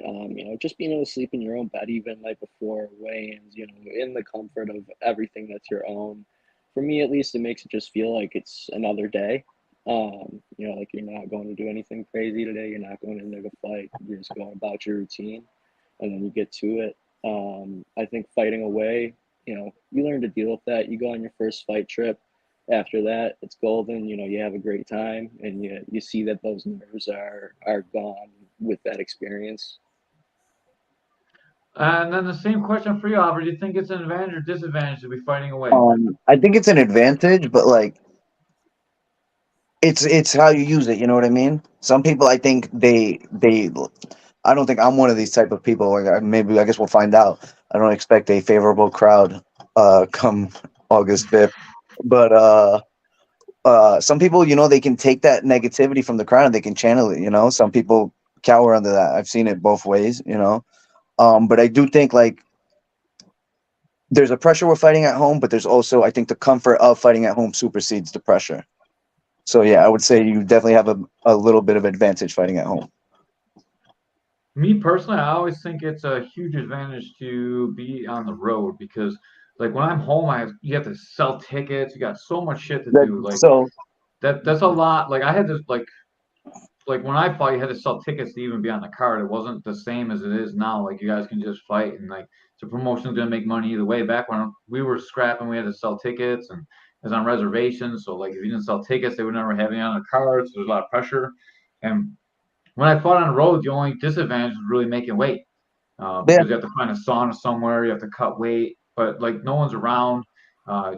Just being able to sleep in your own bed even night before weigh-ins, in the comfort of everything that's your own. For me, at least, it makes it just feel like it's another day. Like you're not going to do anything crazy today. You're not going in there to fight. You're just going about your routine. and then you get to it. I think fighting away, you learn to deal with that. You go on your first fight trip. After that, it's golden. You have a great time, and you see that those nerves are gone with that experience. And then the same question for you, Albert. Do you think it's an advantage or disadvantage to be fighting away? I think it's an advantage, but like it's how you use it. You know what I mean? Some people, I think they. I don't think I'm one of these type of people. Like maybe I guess we'll find out. I don't expect a favorable crowd come August 5th, but some people, they can take that negativity from the crowd and they can channel it. Some people cower under that. I've seen it both ways. But I do think like there's a pressure we're fighting at home, but there's also, I think, the comfort of fighting at home supersedes the pressure. So yeah, I would say you definitely have a little bit of advantage fighting at home. Me personally, I always think it's a huge advantage to be on the road because, like, when I'm home, you have to sell tickets. You got so much shit to do. Like So that's a lot. Like I had to like when I fought, you had to sell tickets to even be on the card. It wasn't the same as it is now. Like you guys can just fight and like the promotion's gonna make money either way. Back when we were scrapping, we had to sell tickets and it was on reservations. So like if you didn't sell tickets, they would never have you on the card. So there's a lot of pressure. And when I fought on the road, the only disadvantage was really making weight yeah, because you have to find a sauna somewhere, you have to cut weight, but like no one's around. Uh,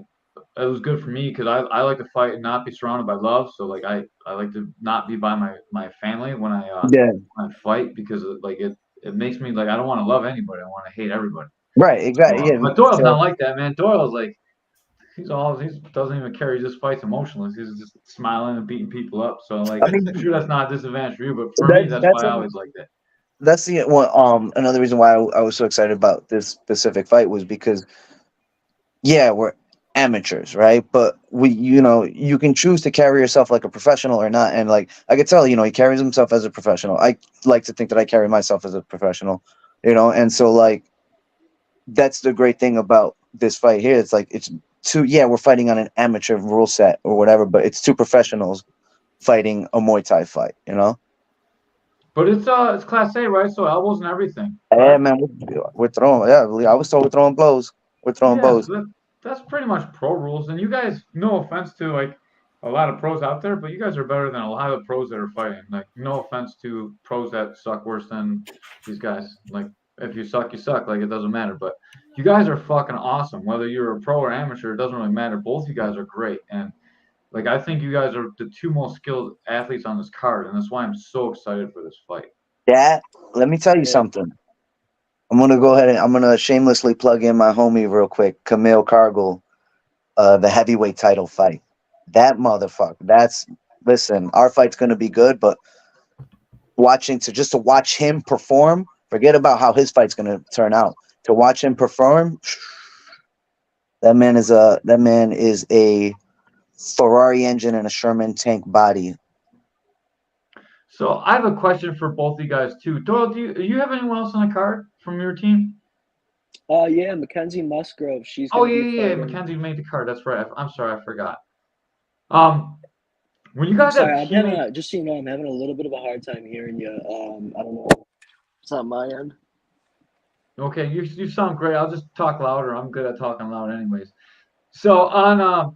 it was good for me because I like to fight and not be surrounded by love. So like I like to not be by my family yeah, when I fight because it makes me like I don't want to love anybody. I want to hate everybody. right, exactly, yeah. But Doyle's So not like that, man. Doyle's like he doesn't even care. He just fights emotionless. He's just smiling and beating people up. So like I I'm mean, sure that's not a disadvantage for you, but for me that that's that's why I always liked it. that's the one. Another reason why I was so excited about this specific fight was because yeah, we're amateurs, right? But you can choose to carry yourself like a professional or not. And like I could tell, he carries himself as a professional. I like to think that I carry myself as a professional, and so like that's the great thing about this fight here. It's like we're fighting on an amateur rule set or whatever, but it's two professionals fighting a Muay Thai fight. But it's class A, right? So elbows and everything, Yeah, correct? man, we're throwing. Yeah, I was told we're throwing blows. We're throwing Yeah, blows. so that's pretty much pro rules. And you guys, no offense to like a lot of pros out there, but you guys are better than a lot of the pros that are fighting. Like, no offense to pros that suck worse than these guys. Like, if you suck, you suck. Like, it doesn't matter. But you guys are fucking awesome. Whether you're a pro or amateur, it doesn't really matter. Both you guys are great. And like, I think you guys are the two most skilled athletes on this card, and that's why I'm so excited for this fight. That let me tell you Yeah. something. I'm gonna go ahead and I'm gonna shamelessly plug in my homie real quick, Camille Cargill, the heavyweight title fight. That motherfucker. Listen, our fight's gonna be good, but to watch him perform, forget about how his fight's gonna turn out. To watch him perform, that man is a Ferrari engine and a Sherman tank body. So I have a question for both of you guys too. Doyle, do you have anyone else on the card from your team? Yeah, Mackenzie Musgrove. She's Oh gonna yeah, be yeah, yeah. fighting. Mackenzie made the card. That's right. I'm sorry, I forgot. Um, when you guys have Sorry, I'm having teammates, just so you know, I'm having a little bit of a hard time hearing you. I don't know. It's not my end. okay, you sound great. I'll just talk louder. I'm good at talking loud, anyways. So on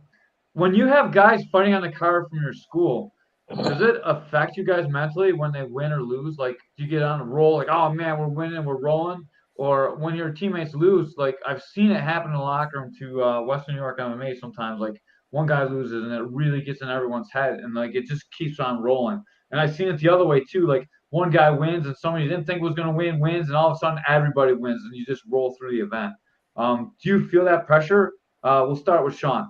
when you have guys fighting on the card from your school, does it affect you guys mentally when they win or lose? Like, do you get on a roll, like, oh man, we're winning, we're rolling? Or when your teammates lose, like I've seen it happen in the locker room to Western New York MMA sometimes. Like one guy loses and it really gets in everyone's head, and like it just keeps on rolling. And I've seen it the other way too. Like one guy wins and somebody you didn't think was going to win wins, and all of a sudden everybody wins, and you just roll through the event. Do you feel that pressure? We'll start with Sean.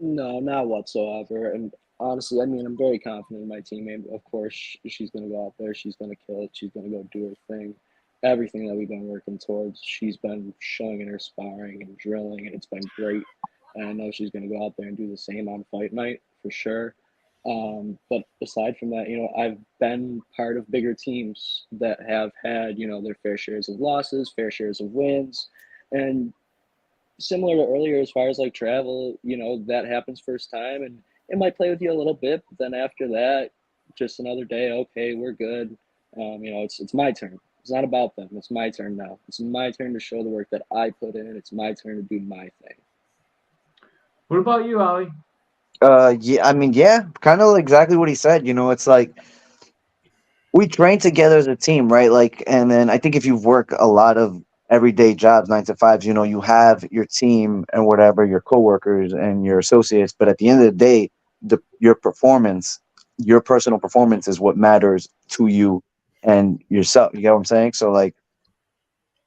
No, not whatsoever. And honestly, I mean, I'm very confident in my teammate. Of course, she's going to go out there. She's going to kill it. She's going to go do her thing. Everything that we've been working towards, she's been showing in her sparring and drilling, and it's been great. And I know she's going to go out there and do the same on fight night for sure. But aside from that, I've been part of bigger teams that have had, their fair shares of losses, fair shares of wins. And similar to earlier, as far as like travel, that happens first time, and it might play with you a little bit, but then after that, just another day. Okay, we're good. It's my turn. It's not about them. It's my turn now. It's my turn to show the work that I put in. It's my turn to do my thing. What about you, Ali? Yeah, I mean, yeah, kind of exactly what he said. You know, it's like we train together as a team, right? Like, and then I think if you work a lot of everyday jobs, 9 to 5s, you know, you have your team and whatever, your coworkers and your associates. But at the end of the day, your performance, your personal performance, is what matters to you and yourself. You get what I'm saying? So, like,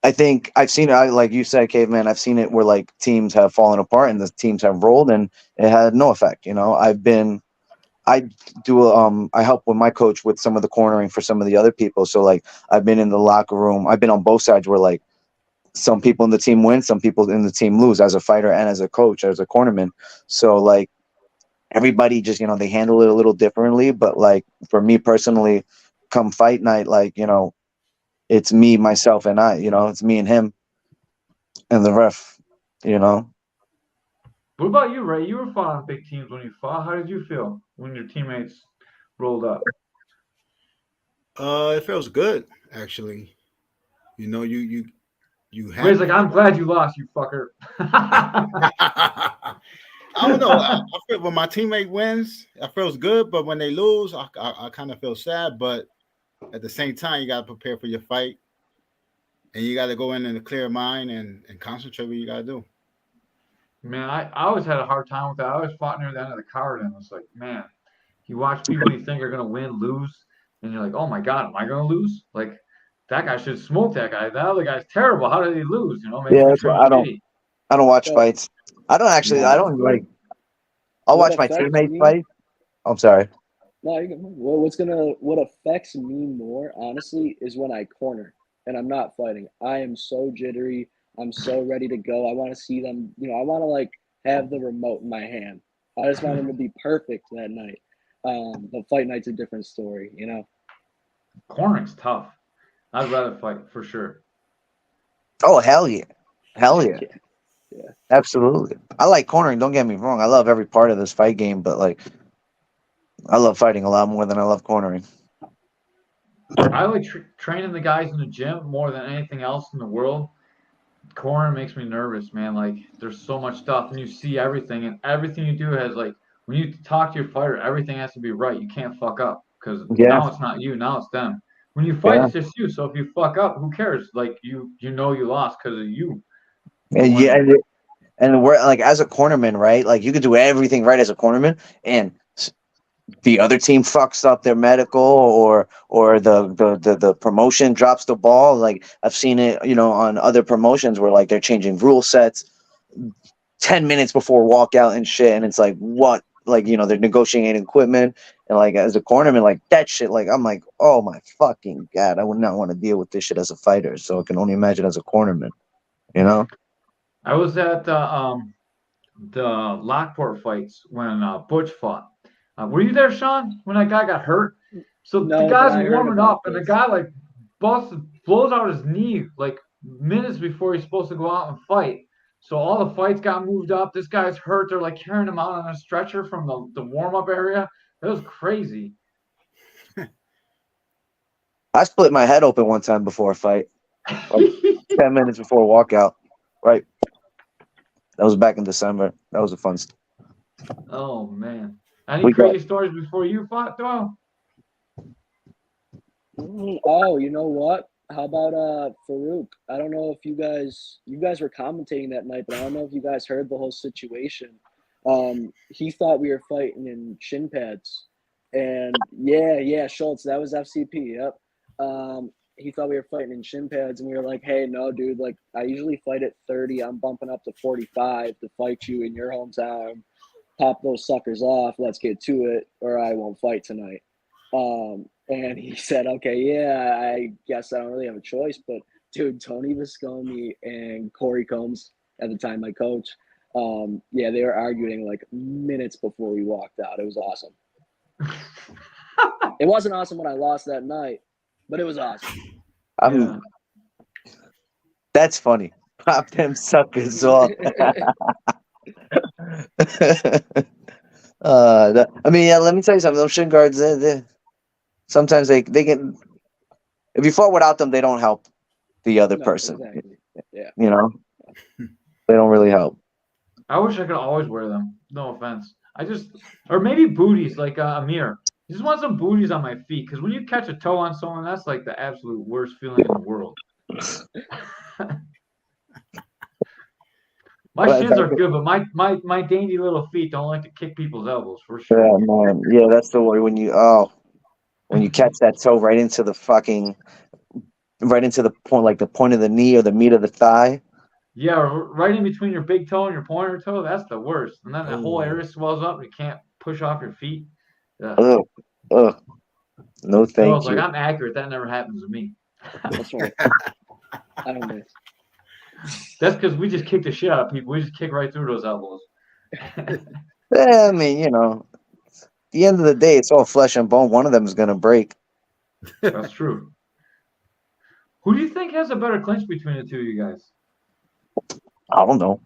I think I've seen it. Like you said, Caveman, I've seen it where like teams have fallen apart and the teams have rolled, and it had no effect. You know, I I help with my coach with some of the cornering for some of the other people. So like I've been in the locker room. I've been on both sides where like some people in the team win, some people in the team lose, as a fighter and as a coach, as a cornerman. So like everybody just, you know, they handle it a little differently. But like for me personally, come fight night, like, you know, it's me, myself, and I, you know, it's me and him and the ref, you know. What about you, Ray? You were fought on big teams when you fought. How did you feel when your teammates rolled up? It feels good actually. You know, you Ray's happy like, for I'm glad you lost, you fucker. I don't know. I feel when my teammate wins, it feels good, but when they lose, I kind of feel sad. But at the same time, you got to prepare for your fight, and you got to go in a clear mind and concentrate what you got to do. Man, I always had a hard time with that. I always fought near the end of the card, and it's like, man, you watch people you think are gonna win, lose, and you're like, oh my god, am I gonna lose? Like that guy should smoke that guy. That other guy's terrible. How did he lose? You know, maybe Yeah, he that's what trained shitty. I don't watch So fights. I don't actually. I Yeah. don't like. I'll what watch my affects teammates me fight. I'm sorry. No, what affects me more, honestly, is when I corner and I'm not fighting. I am so jittery. I'm so ready to go. I want to see them, I want to like have the remote in my hand. I just want them to be perfect that night. But fight night's a different story. Cornering's tough. I'd rather fight for sure. Oh hell yeah, hell yeah, Yeah, yeah. absolutely. I like cornering. Don't get me wrong. I love every part of this fight game, but like I love fighting a lot more than I love cornering. I like training the guys in the gym more than anything else in the world. Corner makes me nervous, man. Like there's so much stuff, and you see everything, and everything you do has like when you talk to your fighter, everything has to be right. You can't fuck up because Yeah, now it's not you, now it's them. When you fight, yeah, it's just you. So if you fuck up, who cares? Like you know you lost because of you. and yeah, When and we're like as a cornerman, right? Like you could do everything right as a cornerman, and the other team fucks up their medical, or the promotion drops the ball. Like I've seen it, you know, on other promotions where like they're changing rule sets 10 minutes before walkout and shit, and it's like what, like, you know, they're negotiating equipment, and like as a cornerman, like that shit, like I'm like, oh my fucking god, I would not want to deal with this shit as a fighter, so I can only imagine as a cornerman, you know. I was at the Lockport fights when Butch fought. Were you there, Sean? When that guy got hurt? So the No, but guy's I heard warming about up, and the this. guy like blows out his knee like minutes before he's supposed to go out and fight. So all the fights got moved up. This guy's hurt. They're like carrying him out on a stretcher from the warm up area. It was crazy. I split my head open one time before a fight, like 10 minutes before a walkout, right? That was back in December. That was a fun Oh man. Any we got crazy stories before you fought, Doyle? Oh, you know what? How about Farouk? I don't know if you guys were commentating that night, but I don't know if you guys heard the whole situation. He thought we were fighting in shin pads, and yeah, Schultz, that was FCP. Yep. He thought we were fighting in shin pads, and we were like, "Hey, no, dude. Like, I usually fight at 30. I'm bumping up to 45 to fight you in your hometown. Pop those suckers off. Let's get to it, or I won't fight tonight." And he said, "Okay, yeah, I guess I don't really have a choice." But dude, Tony Viscomi and Corey Combs, at the time my coach, yeah, they were arguing like minutes before we walked out. It was awesome. It wasn't awesome when I lost that night, but it was awesome. I'm Yeah. That's funny. Pop them suckers off. I mean, yeah. Let me tell you something. Those shin guards, sometimes they get. if you fought without them, they don't help the other No, person. exactly. Yeah. You know, they don't really help. I wish I could always wear them. No offense. Or maybe booties like Amir. I just want some booties on my feet because when you catch a toe on someone, that's like the absolute worst feeling in the world. My But shins are good, but my dainty little feet don't like to kick people's elbows for sure. yeah, man. Yeah, that's the way when you catch that toe right into the point, like the point of the knee or the meat of the thigh. Yeah, right in between your big toe and your pointer toe, that's the worst. And then that whole area swells up and you can't push off your feet. Ugh. Ugh, ugh. No, thank Like, you. I'm accurate. That never happens to me. That's right. I don't miss. That's because we just kick the shit out of people. We just kick right through those elbows. Yeah, I mean, at the end of the day, it's all flesh and bone. One of them is gonna break. That's true. Who do you think has a better clinch between the two of you guys? I don't know.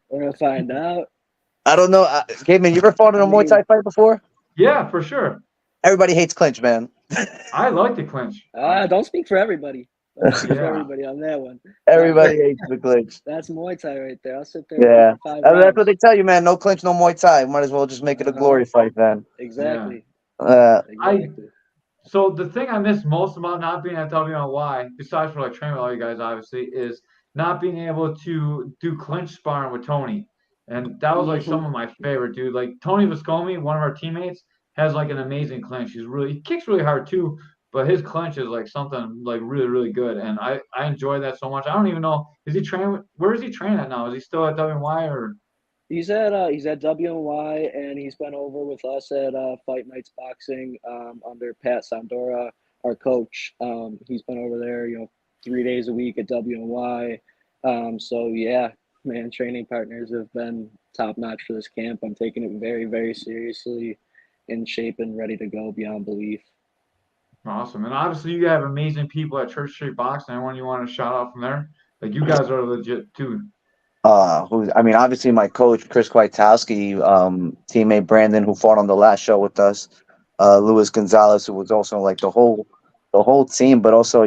We're gonna find out. I don't know. Gateman, you ever fought in a Muay Thai fight before? Yeah, for sure. Everybody hates clinch, man. I like the clinch. Don't speak for everybody. Don't speak for Yeah. everybody on that one. Everybody hates the clinch. That's Muay Thai right there. I'll sit there. Yeah, for 5 that's rounds. what they tell you, man. No clinch, no Muay Thai. Might as well just make it a glory fight then. Exactly. Exactly. So the thing I miss most about not being at WNY, besides for like training with all you guys, obviously, is not being able to do clinch sparring with Tony. And that was like some of my favorite, dude. Like Tony Viscomi, one of our teammates, has like an amazing clinch. He kicks really hard too, but his clinch is like something like really, really good. And I enjoy that so much. I don't even know, where is he training at now? Is he still at WNY or? He's at WNY and he's been over with us at Fight Nights Boxing under Pat Sandora, our coach. He's been over there, 3 days a week at WNY. So yeah, man, training partners have been top notch for this camp. I'm taking it very, very seriously, in shape and ready to go beyond belief. Awesome. And obviously you have amazing people at Church Street Boxing. Anyone you want to shout out from there? Like you guys are legit too. Obviously my coach Chris Kwiatkowski, teammate Brandon who fought on the last show with us, Luis Gonzalez, who was also like the whole team, but also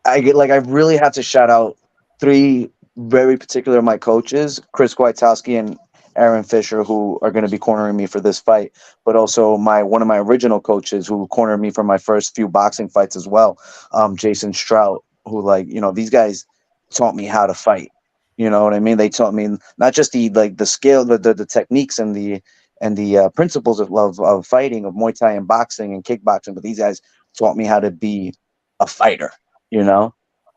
I really have to shout out 3 very particular my coaches, Chris Kwiatkowski and Aaron Fisher, who are going to be cornering me for this fight, but also one of my original coaches who cornered me for my first few boxing fights as well, Jason Strout, who these guys taught me how to fight. You know what I mean? They taught me not just the skill, the techniques and the principles of fighting, of Muay Thai and boxing and kickboxing, but these guys taught me how to be a fighter.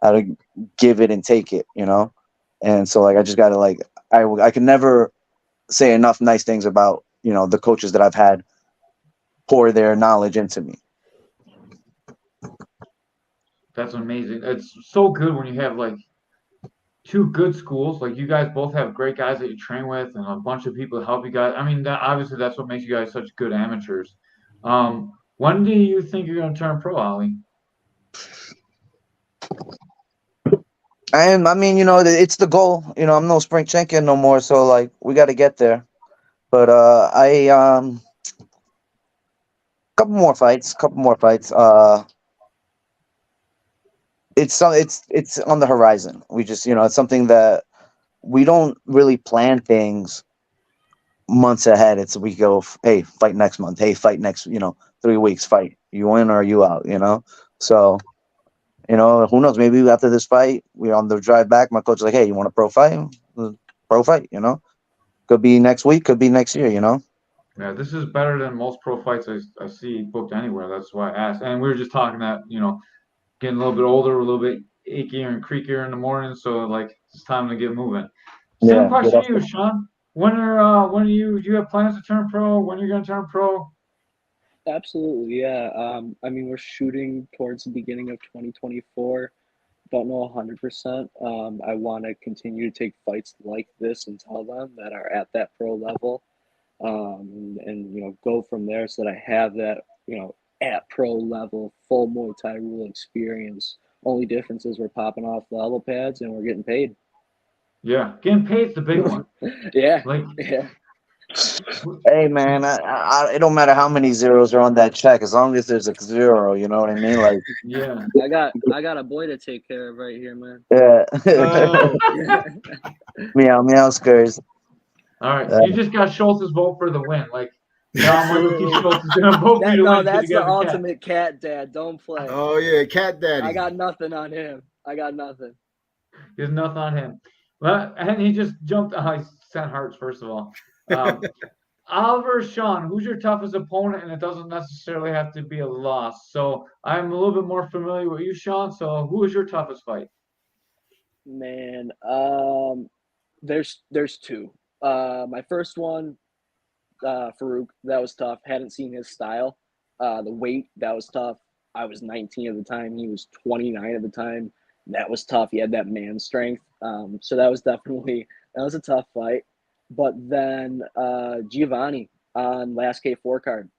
How to give it and take it. And so I just gotta I can never say enough nice things about the coaches that I've had pour their knowledge into me. That's amazing. It's so good when you have like 2 good schools. Like you guys both have great guys that you train with and a bunch of people to help you guys. I mean, obviously that's what makes you guys such good amateurs. When do you think you're going to turn pro, Ali? I mean, it's the goal. I'm no spring champion no more, so we got to get there. But couple more fights. It's on the horizon. We just, it's something that we don't really plan things months ahead. We go, hey, fight next month. Hey, fight next, 3 weeks. Fight. You in or are you out? So. Who knows? Maybe after this fight, we're on the drive back. My coach is like, "Hey, you want a pro fight? Pro fight, Could be next week, could be next year, Yeah, this is better than most pro fights I see booked anywhere. That's why I asked. And we were just talking that, getting a little bit older, a little bit achier and creakier in the morning. So it's time to get moving. Same question to you, Sean. Do you have plans to turn pro? When are you going to turn pro? Absolutely, yeah. I mean, we're shooting towards the beginning of 2024. Don't know 100%. I want to continue to take fights like this and tell them that are at that pro level, and go from there so that I have that at pro level full Muay Thai rule experience. Only difference is we're popping off the elbow pads and we're getting paid. Yeah, getting paid's the big one. Yeah, Like yeah. Hey man, it don't matter how many zeros are on that check, as long as there's a zero. You know what I mean? Like, Yeah. I got a boy to take care of right here, man. yeah. Oh, Meow meow skurs. All right. You just got Schultz's vote for the win. Like, Dom Absolutely. Schultz is going to vote for you to win because That's you the got a cat. ultimate cat dad. Don't play. oh yeah, cat daddy. I got nothing on him. I got nothing. There's nothing on him. Well, and he just jumped. He sent hearts, first of all. Oliver, Sean, who's your toughest opponent? And it doesn't necessarily have to be a loss. So I'm a little bit more familiar with you, Sean. So who is your toughest fight? Man, there's two. My first one, Farouk, that was tough. Hadn't seen his style. The weight, that was tough. I was 19 at the time. He was 29 at the time. That was tough. He had that man strength. So that was a tough fight. But then Giovanni on last K-4 card.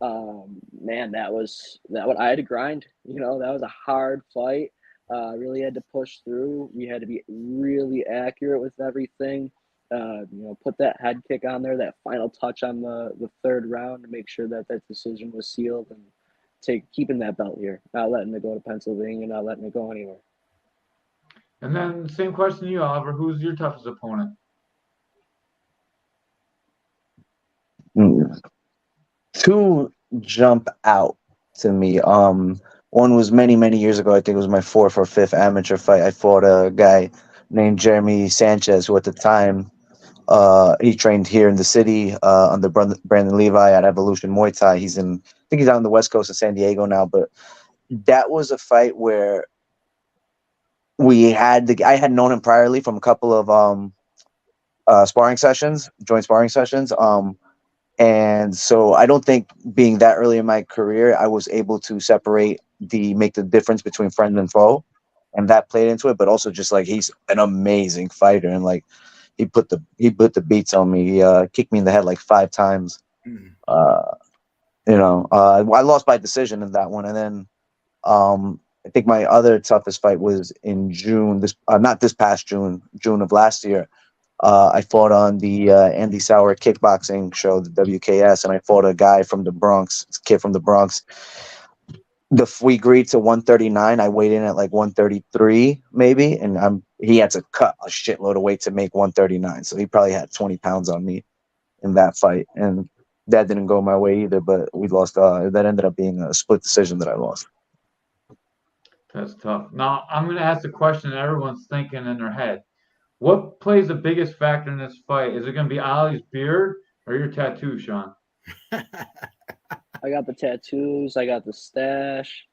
Man, that one I had to grind. That was a hard fight. Really had to push through. We had to be really accurate with everything. Put that head kick on there, that final touch on the third round to make sure that decision was sealed, and keeping that belt here, not letting it go to Pennsylvania, not letting it go anywhere. And then same question to you, Oliver. Who's your toughest opponent? Two jump out to me. One was many, many years ago. I think it was my fourth or fifth amateur fight. I fought a guy named Jeremy Sanchez, who at the time he trained here in the city under Brandon Levi at Evolution Muay Thai. I think he's out on the west coast of San Diego now. But that was a fight where I had known him priorly from a couple of joint sparring sessions. And so I don't think being that early in my career, I was able to make the difference between friend and foe, and that played into it. But also just like he's an amazing fighter, and like he put the beats on me. He kicked me in the head like 5 times. I lost by decision in that one, and then I think my other toughest fight was in June. Not this past June of last year. I fought on the Andy Sauer kickboxing show, the WKS, and I fought a guy from the Bronx, a kid from the Bronx. We agreed to 139. I weighed in at like 133 maybe, and he had to cut a shitload of weight to make 139. So he probably had 20 pounds on me in that fight, and that didn't go my way either. But we lost. That ended up being a split decision that I lost. That's tough. Now I'm going to ask the question that everyone's thinking in their head. What plays the biggest factor in this fight? Is it going to be Ali's beard or your tattoo, Sean? I got the tattoos. I got the stash.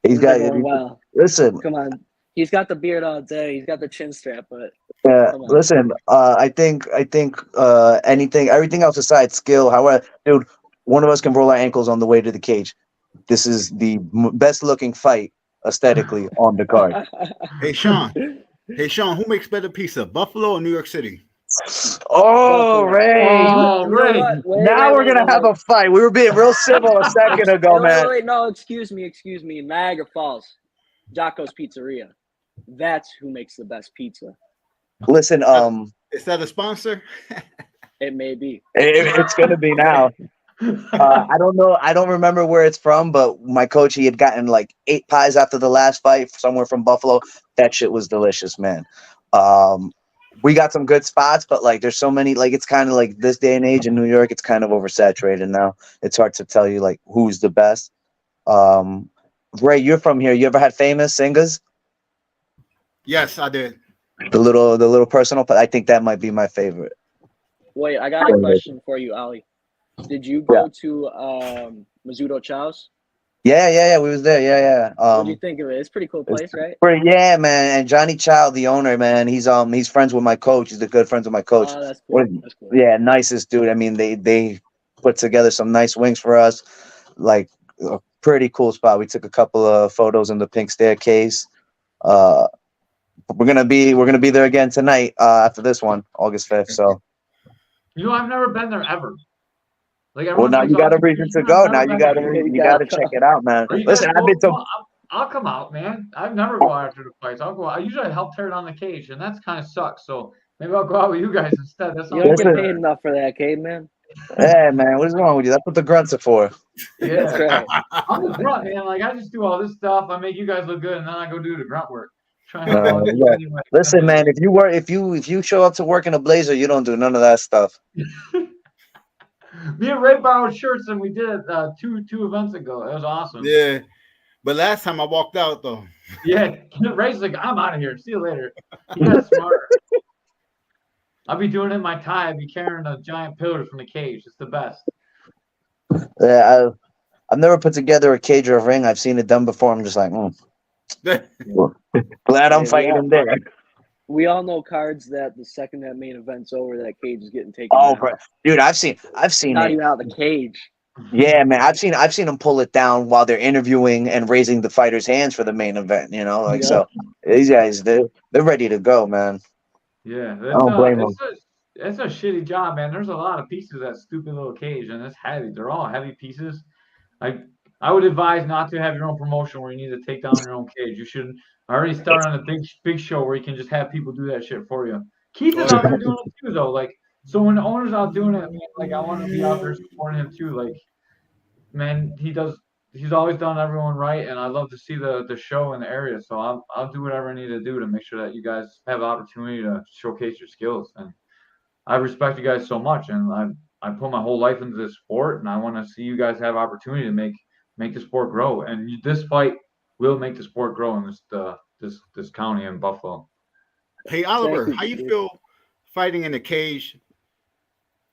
Well. Listen, come on. He's got the beard all day. He's got the chin strap, but listen. I think everything else aside, skill. However, dude, one of us can roll our ankles on the way to the cage. This is the best looking fight aesthetically on the card. Hey Sean, who makes better pizza, Buffalo or New York City? Oh, Ray! Oh, Ray! Now we're gonna have a fight. We were being real civil a second ago, man. Wait, no, excuse me. Niagara Falls, Jocko's Pizzeria. That's who makes the best pizza. Listen, is that a sponsor? It may be. It's gonna be now. I don't know. I don't remember where it's from, but my coach, he had gotten like 8 pies after the last fight, somewhere from Buffalo. That shit was delicious, man. We got some good spots, but like there's so many, like it's kind of like this day and age in New York, it's kind of oversaturated now. It's hard to tell you like who's the best. Ray, you're from here. You ever had Famous Singers? Yes, I did. The little personal, but I think that might be my favorite. Wait, I got a question for you, Ali. Did you go to Mizuto Chow's? Yeah, we was there. Yeah. What do you think of it? It's a pretty cool place, right? Yeah, man. And Johnny Chow, the owner, man, he's friends with my coach. He's the good friends with my coach. Oh, that's cool. That's cool. Yeah, nicest dude. I mean, they put together some nice wings for us. Like a pretty cool spot. We took a couple of photos in the pink staircase. We're gonna be there again tonight after this one, August 5th. So I've never been there ever. Well, now you got a reason to go. Now you got to check it out, man. Listen, I'll come out, man. I've never go after the fights. I'll go. I usually help tear down the cage, and that's kind of sucks. So Maybe I'll go out with you guys instead. That You sounds don't way get Listen, paid better. enough for that, caveman. Hey, man, what's wrong with you? That's what the grunts are for. That's Yeah. right. I'm the grunt, man. Like I just do all this stuff. I make you guys look good, and then I go do the grunt work. Try and help all you Yeah. anyway. Listen, man, if you show up to work in a blazer, you don't do none of that stuff. Me and Ray borrowed shirts, and we did it two events ago. It was awesome. Yeah, but last time I walked out though. Yeah, Ray's like, I'm out of here. See you later. He got smart. I'll be doing it in my tie. I'll be carrying a giant pillars from the cage. It's the best. Yeah, I've never put together a cage or a ring. I've seen it done before. I'm just like, glad I'm Hey, fighting in there. we all know cards that the second that main event's over, that cage is getting taken Oh, down. bro, dude, I've seen Not it. even out of the cage. Yeah, man, I've seen them pull it down while they're interviewing and raising the fighters' hands for the main event. You know, like Yep. so. These guys, they're ready to go, man. Yeah, I don't blame them. it's a shitty job, man. There's a lot of pieces of that stupid little cage, and it's heavy. They're all heavy pieces. I would advise not to have your own promotion where you need to take down your own cage. You should already start on a big show where you can just have people do that shit for you. Keith is out there doing it too, though. Like, so when the owner's out doing it, man, like I want to be out there supporting him too. Like, man, he's always done everyone right, and I love to see the show in the area. So I'll do whatever I need to do to make sure that you guys have opportunity to showcase your skills. And I respect you guys so much, and I put my whole life into this sport, and I want to see you guys have opportunity to make the sport grow. And this fight will make the sport grow in this county in Buffalo. Hey Oliver, how you feel fighting in the cage?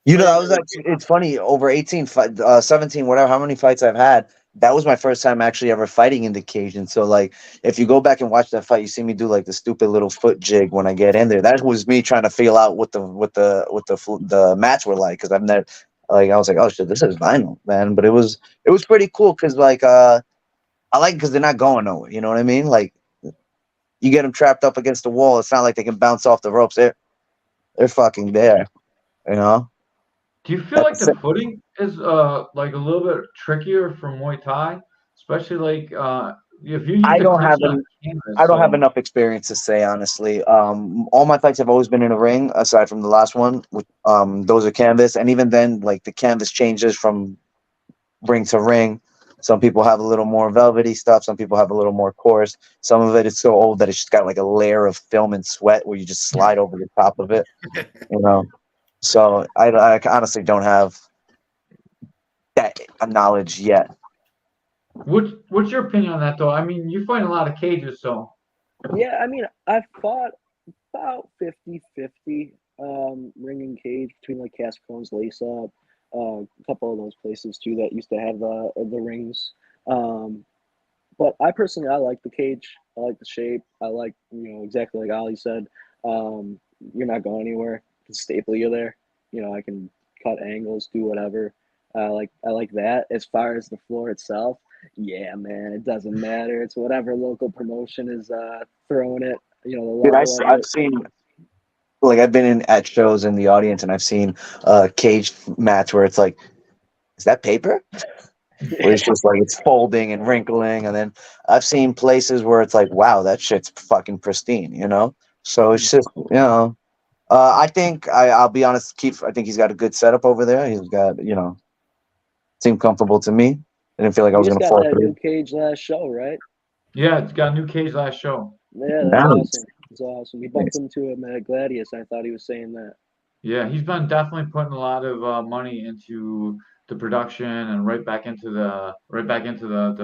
You know, I was actually, it's funny, over 18, 17, whatever, how many fights I've had, that was my first time actually ever fighting in the cage. And so, like, if you go back and watch that fight, you see me do like the stupid little foot jig when I get in there. That was me trying to feel out what the mats were like, because I've never, like, I was like, oh shit, this is vinyl, man. But it was pretty cool because, like, I like because they're not going nowhere. You know what I mean? Like, you get them trapped up against the wall. It's not like they can bounce off the ropes. They're fucking there. You know. Do you feel like the footing is like a little bit trickier for Muay Thai, especially like if you use I don't have canvas, I don't have enough experience to say honestly. All my fights have always been in a ring, aside from the last one. Those are canvas, and even then, like the canvas changes from ring to ring. Some people have a little more velvety stuff. Some people have a little more coarse. Some of it is so old that it's just got like a layer of film and sweat where you just slide over the top of it. You know. So I honestly don't have that knowledge yet. What's your opinion on that, though? I mean, you fight in a lot of cages, so. Yeah, I mean, I've fought about 50-50 ring and cage between like Casco's, Lace Up, a couple of those places too that used to have the rings. But I personally, I like the cage. I like the shape. I like, exactly like Ali said, you're not going anywhere. I can staple you there. I can cut angles, do whatever. I like that. As far as the floor itself, yeah, man, it doesn't matter. It's whatever local promotion is throwing it. The Dude, level of I've it. seen, like, I've been at shows in the audience, and I've seen cage match where it's like, is that paper? Where it's just like it's folding and wrinkling, and then I've seen places where it's like, wow, that shit's fucking pristine, So it's just, I think I'll be honest, Keith. I think he's got a good setup over there. He's got, seemed comfortable to me. I didn't feel like I was He just gonna got fall that through. new cage last show, right? Yeah, it's got a new cage last show. Yeah, that's awesome. It's awesome. We bumped into him at Gladius. I thought he was saying that. Yeah, he's been definitely putting a lot of money into the production and right back into the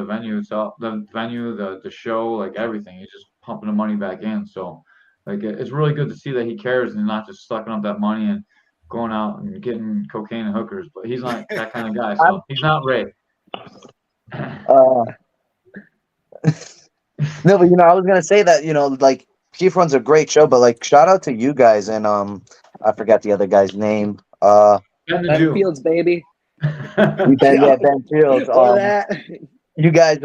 venue itself, the show, like everything. He's just pumping the money back in. So, like, it's really good to see that he cares and not just sucking up that money and going out and getting cocaine and hookers. But he's not that kind of guy. So he's not Ray. No, but I was gonna say that like Keith runs a great show, but like shout out to you guys and I forgot the other guy's name. Ben Fields, baby. Ben Fields. Or that. You guys,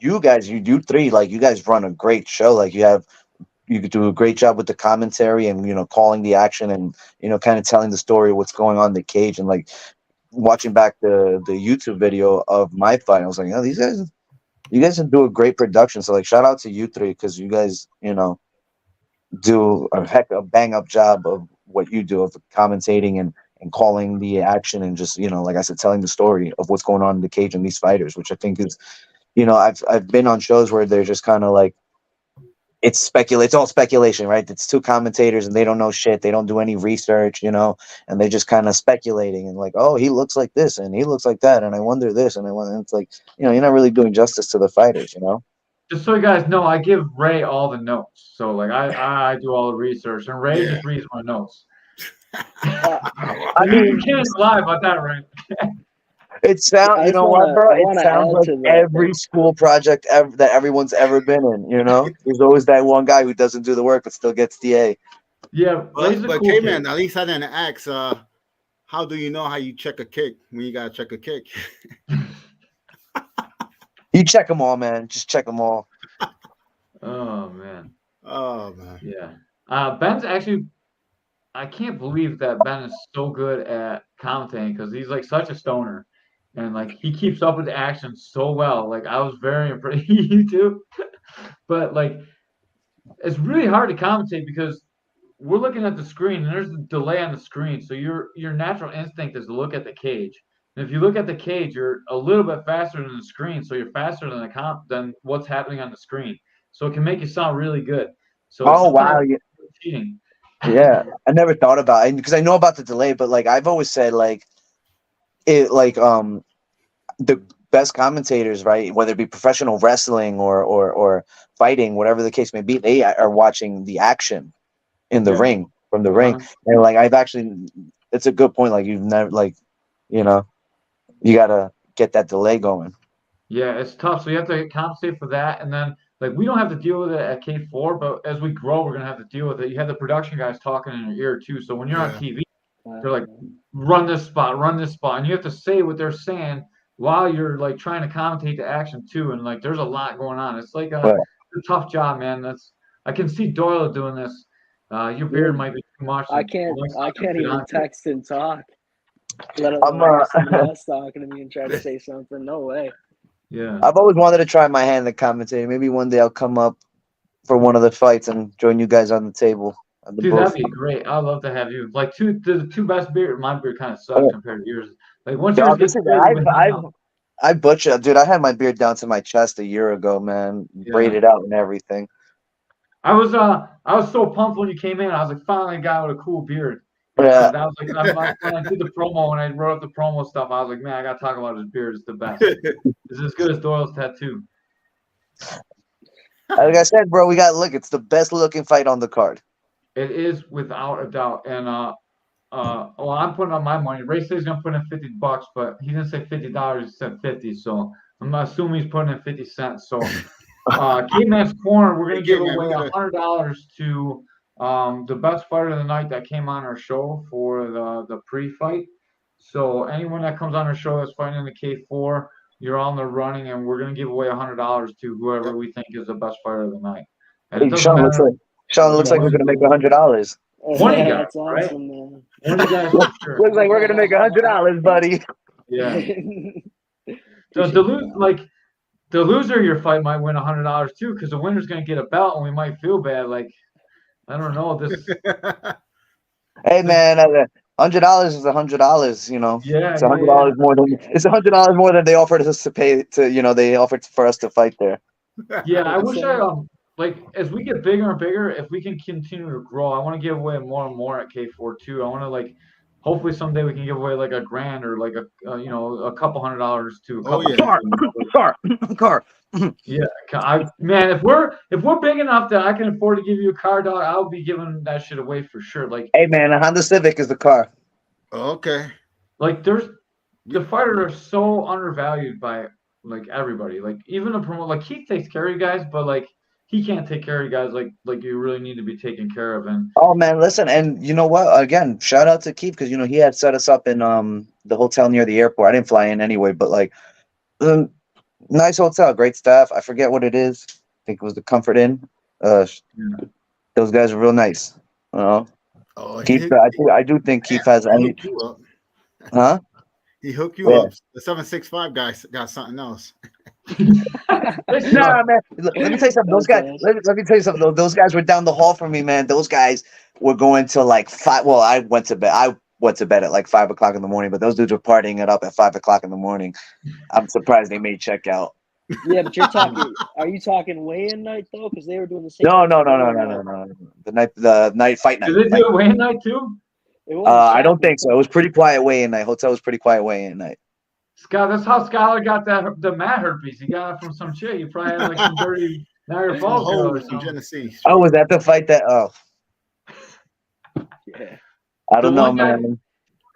you three, like you guys run a great show. Like you could do a great job with the commentary and calling the action and kind of telling the story of what's going on in the cage and like watching back the YouTube video of my fight. I was like, you guys do a great production. So like shout out to you three because you guys, do a bang up job of what you do of commentating and calling the action and just, like I said, telling the story of what's going on in the cage and these fighters, which I think is, I've been on shows where they're just kind of like, it's all speculation, right? It's two commentators and they don't know shit. They don't do any research, and they're just kind of speculating and like, oh, he looks like this and he looks like that. And I wonder this. And it's like, you're not really doing justice to the fighters, Just so you guys know, I give Ray all the notes. So like I do all the research, and Ray just reads my notes. I mean, you can't lie about that, Ray. It sounds, I just what, bro? I It wanna sounds add like to that. every school project that everyone's ever been in. There's always that one guy who doesn't do the work but still gets the A. Yeah, Ray's a but cool K-Man, kid. at least I didn't ask. How do you know how you check a kick when you gotta check a kick? You check them all, man. Just check them all. Oh man. Oh man. Yeah. Ben's actually. I can't believe that Ben is so good at commentating because he's like such a stoner, and like he keeps up with the action so well. Like I was very impressed. You too, but like it's really hard to commentate because we're looking at the screen and there's a delay on the screen. So your natural instinct is to look at the cage. And if you look at the cage, you're a little bit faster than the screen, so you're faster than than what's happening on the screen. So it can make you sound really good. So Oh wow, sometimes it's cheating. yeah. I never thought about it because I know about the delay, but like I've always said, like the best commentators, right? Whether it be professional wrestling or fighting, whatever the case may be, they are watching the action in the ring from the ring. And like it's a good point. Like you've never you gotta get that delay going. Yeah, it's tough. So you have to compensate for that, and then like we don't have to deal with it at K4, but as we grow, we're gonna have to deal with it. You have the production guys talking in your ear too. So when you're on TV, they're like, run this spot, and you have to say what they're saying while you're like trying to commentate the action too. And like, there's a lot going on. It's like a tough job, man. I can see Doyle doing this. Your beard might be too much. I can't even text and talk. Let alone us talking to me and try to say something. No way. Yeah. I've always wanted to try my hand at commentating. Maybe one day I'll come up for one of the fights and join you guys on the table. Dude, that'd be great. I'd love to have you. Like the two best beard. My beard kind of sucks compared to yours. Like once yours gets I butchered, dude. I had my beard down to my chest a year ago, man. Braided out and everything. I was so pumped when you came in. I was like, finally a guy with a cool beard. Yeah. That was like when I did the promo, when I wrote up the promo stuff, I was like, man, I gotta talk about his beard. It's the best. It's as good as Doyle's tattoo. Like I said, bro, it's the best looking fight on the card. It is without a doubt. And well, I'm putting on my money. Ray says he's gonna put in $50, but he didn't say $50, he said 50. So I'm assuming he's putting in 50 cents. So K-Man's Corner, we're gonna give away $100 to the best fighter of the night that came on our show for the pre-fight. So anyone that comes on our show that's fighting in the K4, you're on the running, and we're gonna give away $100 to whoever we think is the best fighter of the night. And it doesn't matter. Sean looks like we're gonna make $100. One of you guys, That's awesome, right? man. One of you guys for sure. Looks like we're gonna make $100, buddy. Yeah. So the loser of your fight might win $100 too, because the winner's gonna get a belt, and we might feel bad. Like, I don't know this. Hey man, $100 is $100. Yeah, it's $100 more than $100 more than they offered us to pay to. They offered for us to fight there. Yeah, I wish like as we get bigger and bigger, if we can continue to grow, I want to give away more and more at K4 too. I want to like, hopefully someday we can give away like $1,000 or like a couple $100 to a couple car. Yeah, man, if we're big enough that I can afford to give you a car, dog, I'll be giving that shit away for sure. Like, hey man, a Honda Civic is the car. Okay. Like the fighters are so undervalued by like everybody. Like even the promoter, like Keith takes care of you guys, but like he can't take care of you guys like you really need to be taken care of. And oh man, listen, and you know what? Again, shout out to Keith because he had set us up in the hotel near the airport. I didn't fly in anyway, but like nice hotel, great staff. I forget what it is. I think it was the Comfort Inn. Those guys are real nice. Keith, I do think Keith has. Huh? He hooked you up. The 765 guy got something else. Nah, man. Let me tell you something. Those guys. Let me tell you something. Those guys were down the hall from me, man. Those guys were going till like 5. Well, I went to bed. I went to bed at like 5 o'clock in the morning. But those dudes were partying it up at 5 o'clock in the morning. I'm surprised they made checkout. Yeah, but you're talking. Are you talking weigh-in night though? Because they were doing the same. No. thing. The night fight night. Did they do a weigh-in night too? It wasn't I don't shocking, think so. It was pretty quiet weigh-in night. Hotel was pretty quiet weigh-in night. Scott, that's how Skylar got the mat herpes. He got it from some chick. You probably had like some dirty Niagara Falls girl or from something. Genesee. Oh, was that the fight that? Oh, Yeah. I don't know, one guy- man.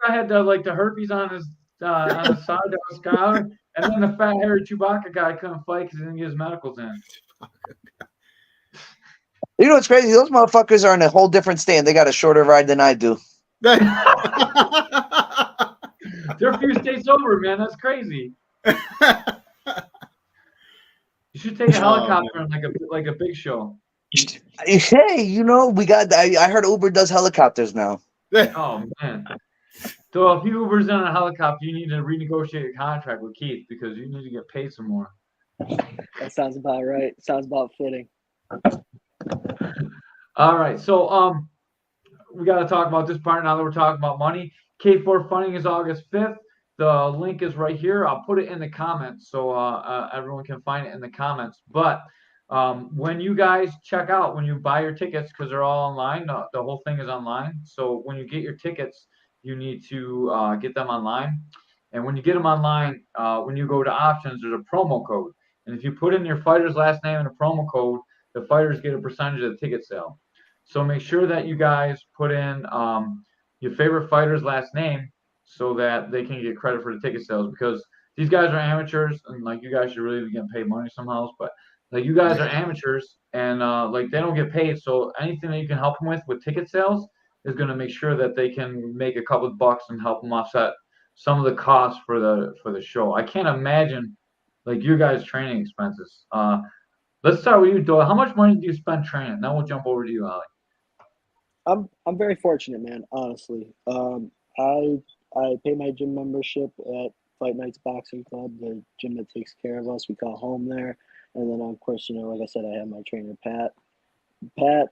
I had the herpes on his side. That was Skylar, and then the fat hairy Chewbacca guy couldn't fight because he didn't get his medicals in. You know what's crazy? Those motherfuckers are in a whole different stand. They got a shorter ride than I do. They're a few states over, man. That's crazy. You should take a helicopter on like a big show. Hey, you know, we got. I heard Uber does helicopters now. Oh man. So if you Uber's in a helicopter, you need to renegotiate your contract with Keith because you need to get paid some more. That sounds about right. Sounds about fitting. All right, so we got to talk about this part now that we're talking about money. K-4 funding is August 5th. The link is right here. I'll put it in the comments so everyone can find it in the comments. But when you guys check out, when you buy your tickets, because they're all online, the whole thing is online. So when you get your tickets, you need to get them online. And when you get them online, when you go to options, there's a promo code. And if you put in your fighter's last name and a promo code, the fighters get a percentage of the ticket sale. So make sure that you guys put in your favorite fighter's last name so that they can get credit for the ticket sales, because these guys are amateurs and like you guys should really be getting paid money somehow. But like you guys are amateurs and like they don't get paid. So anything that you can help them with ticket sales is going to make sure that they can make a couple of bucks and help them offset some of the costs for the show. I can't imagine like your guys' training expenses. Let's start with you, Doyle. How much money do you spend training? Then we'll jump over to you, Ali. I'm very fortunate, man. Honestly, I pay my gym membership at Fight Nights Boxing Club, the gym that takes care of us. We call home there, and then of course, you know, like I said, I have my trainer Pat. Pat,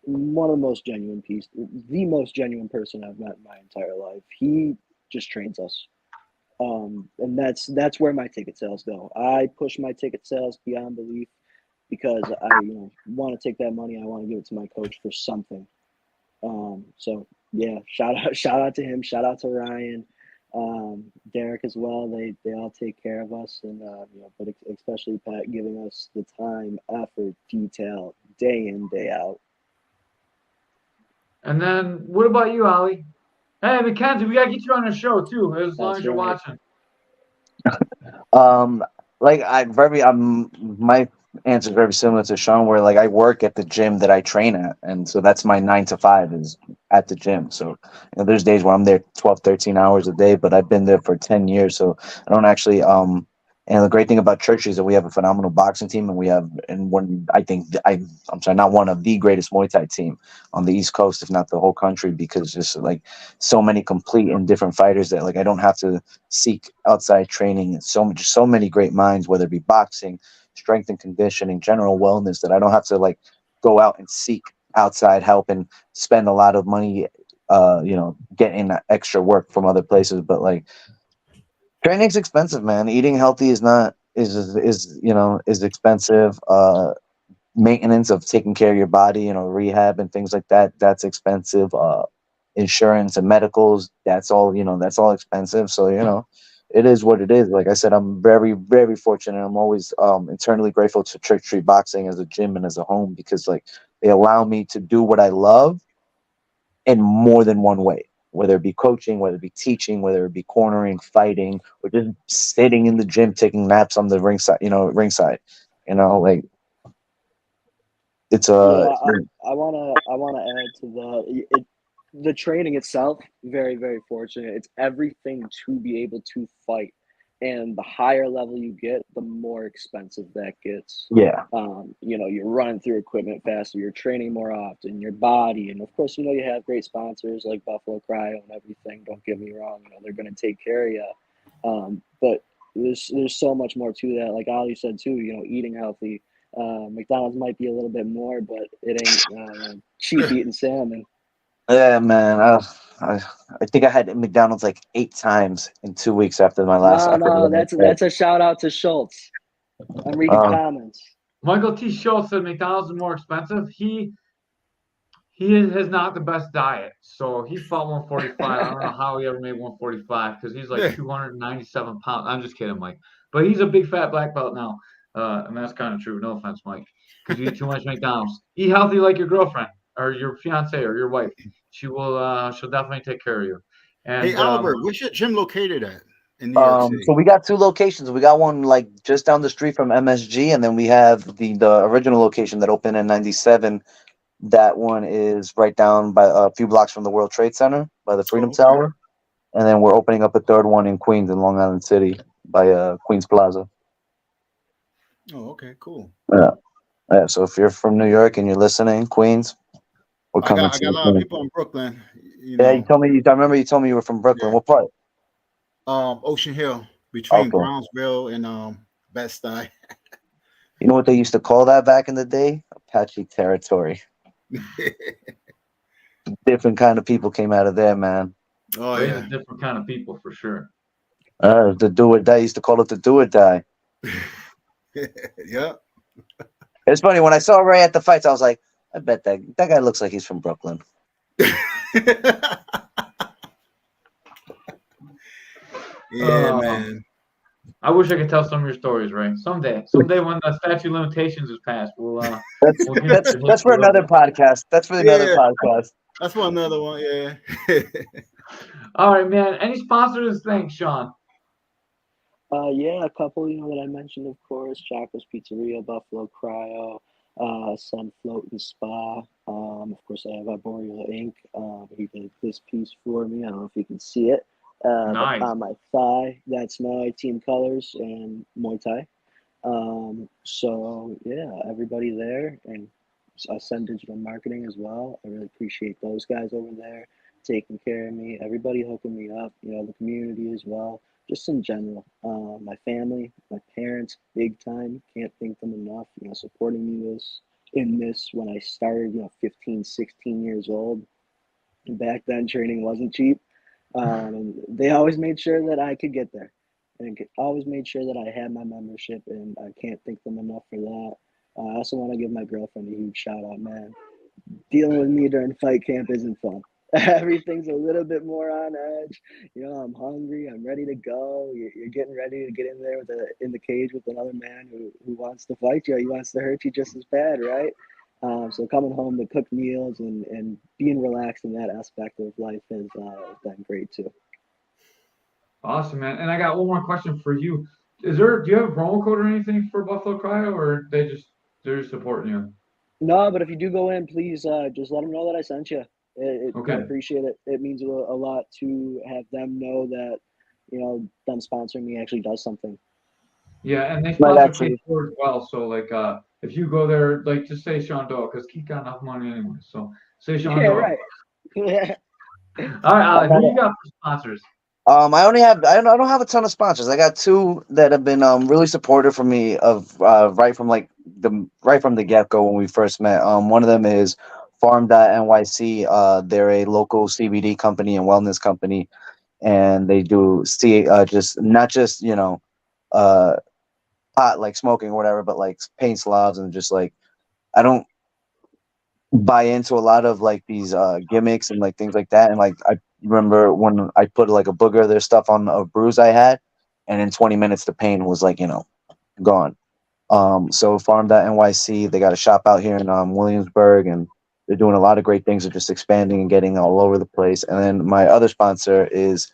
one of the most the most genuine person I've met in my entire life. He just trains us, and that's where my ticket sales go. I push my ticket sales beyond belief because I want to take that money. I want to give it to my coach for something. So yeah, shout out to him. Shout out to Ryan, Derek as well. They all take care of us, and but especially Pat giving us the time, effort, detail, day in, day out. And then what about you, Ali? Hey, Mackenzie, we gotta get you on the show too, as long as you're watching. Like my answer is very similar to Sean, where like I work at the gym that I train at, and so that's my 9 to 5 is at the gym. So there's days where I'm there 12, 13 hours a day, but I've been there for 10 years, so I don't actually and the great thing about Church is that we have a phenomenal boxing team, and we have I'm sorry, not one of the greatest Muay Thai team on the East Coast, if not the whole country, because just like so many complete and different fighters that like I don't have to seek outside training. So many great minds, whether it be boxing, strength and conditioning, general wellness, that I don't have to like go out and seek outside help and spend a lot of money, getting extra work from other places. But like, training's expensive, man. Eating healthy is expensive. Maintenance of taking care of your body, rehab and things like that, that's expensive. Insurance and medicals, that's all expensive. So, it is what it is. Like I said, I'm very, very fortunate. I'm always eternally grateful to Church Street Boxing as a gym and as a home, because like they allow me to do what I love in more than one way, whether it be coaching, whether it be teaching, whether it be cornering, fighting, or just sitting in the gym, taking naps on the ringside, like it's I wanna add to the training itself. Very, very fortunate. It's everything to be able to fight, and the higher level you get, the more expensive that gets. yeah. You're running through equipment faster, you're training more often, your body, and of course, you have great sponsors like Buffalo Cryo and everything. Don't get me wrong, they're going to take care of you. But there's so much more to that. Like Ali said too, eating healthy. McDonald's might be a little bit more, but it ain't cheap eating salmon. Yeah, man. I think I had McDonald's like 8 times in 2 weeks after my last. No, that's a shout out to Schultz. I'm reading comments. Michael T. Schultz said McDonald's is more expensive. He has not the best diet, so he fought 145. I don't know how he ever made 145 because he's like 297 pounds. I'm just kidding, Mike. But he's a big fat black belt now, and that's kind of true. No offense, Mike, because you eat too much McDonald's. Eat healthy like your girlfriend or your fiance or your wife. She'll definitely take care of you. And hey, Albert, where's your gym located at in New York City? So we got 2 locations. We got one like just down the street from MSG, and then we have the original location that opened in '97. That one is right down by a few blocks from the World Trade Center by the Freedom Tower. And then we're opening up a third one in Queens, in Long Island City, by Queens Plaza. Oh, okay, cool. Yeah. So if you're from New York and you're listening, Queens, we're coming. I got a lot of people in Brooklyn. Yeah, you told me. I remember you told me you were from Brooklyn. Yeah. What part? Ocean Hill, between Brownsville and Bed-Stuy. You know what they used to call that back in the day? Apache territory. Different kind of people came out of there, man. Oh yeah, different kind of people for sure. The do or die used to call it the do or die. Yeah. It's funny when I saw Ray at the fights, I was like, I bet that guy looks like he's from Brooklyn. Yeah, man. I wish I could tell some of your stories, Ray. Someday when the statute of limitations is passed, that's for another podcast. That's for another podcast. That's for another one, yeah. All right, man. Any sponsors? Thanks, Sean. Yeah, a couple, that I mentioned, of course. Chocola's Pizzeria, Buffalo Cryo, Sun Float and Spa. Of course, I have Arboreal Ink. He did this piece for me. I don't know if you can see it. Nice. On my thigh, that's my team colors and Muay Thai. So yeah, everybody there, and Ascend Digital Marketing as well. I really appreciate those guys over there taking care of me. Everybody hooking me up. The community as well. Just in general, my family, my parents, big time. Can't thank them enough. Supporting me in this when I started. 15, 16 years old. Back then, training wasn't cheap. And they always made sure that I could get there, and always made sure that I had my membership, and I can't thank them enough for that. I also want to give my girlfriend a huge shout out, man. Dealing with me during fight camp isn't fun. Everything's a little bit more on edge. I'm hungry. I'm ready to go. You're getting ready to get in there in the cage with another man who wants to fight you. He wants to hurt you just as bad, right? So coming home to cook meals and being relaxed in that aspect of life has been great too. Awesome, man. And I got one more question for you. Do you have a promo code or anything for Buffalo Cryo, or they're just supporting you? No, but if you do go in, please just let them know that I sent you. Okay. I appreciate it. It means a lot to have them know that, them sponsoring me actually does something. Yeah, and they sponsor K-4 as well. So, if you go there, just say Sean Doyle, because Keith got enough money anyway. So, say Sean Doyle. Right. Yeah. All right, Alec, who you got for sponsors? I don't have a ton of sponsors. I got 2 that have been really supportive for me right from the get-go when we first met. One of them is Farm.nyc. They're a local CBD company and wellness company, and they do just not just pot like smoking or whatever, but like paint slobs, and just like I don't buy into a lot of like these gimmicks and like things like that. And like I remember when I put like a booger of their stuff on a bruise I had, and in 20 minutes the pain was like gone. So Farm.nyc, they got a shop out here in Williamsburg, and they're doing a lot of great things. They're just expanding and getting all over the place. And then my other sponsor is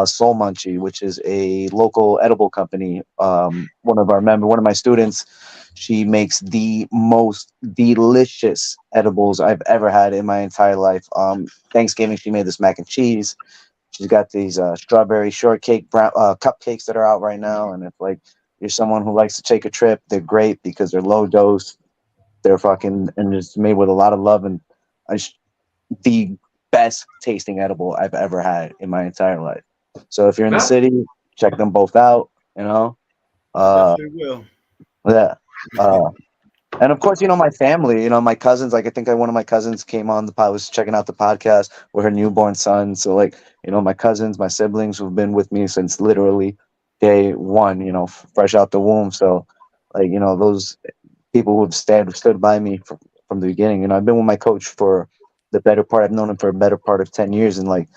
Soul Munchie, which is a local edible company. One of my students, she makes the most delicious edibles I've ever had in my entire life. Thanksgiving, she made this mac and cheese. She's got these strawberry shortcake cupcakes that are out right now. And if like you're someone who likes to take a trip, they're great because they're low dose. They're and it's made with a lot of love, and the best tasting edible I've ever had in my entire life. So if you're in the city, check them both out. You know, I uh, definitely will. yeah. And of course, my family, my cousins. Like I think one of my cousins came on the pod, was checking out the podcast with her newborn son. So like, my cousins, my siblings who've been with me since literally day one. Fresh out the womb. So like, those people who have stood by me from the beginning. I've been with my coach for the better part. I've known him for a better part of 10 years, and like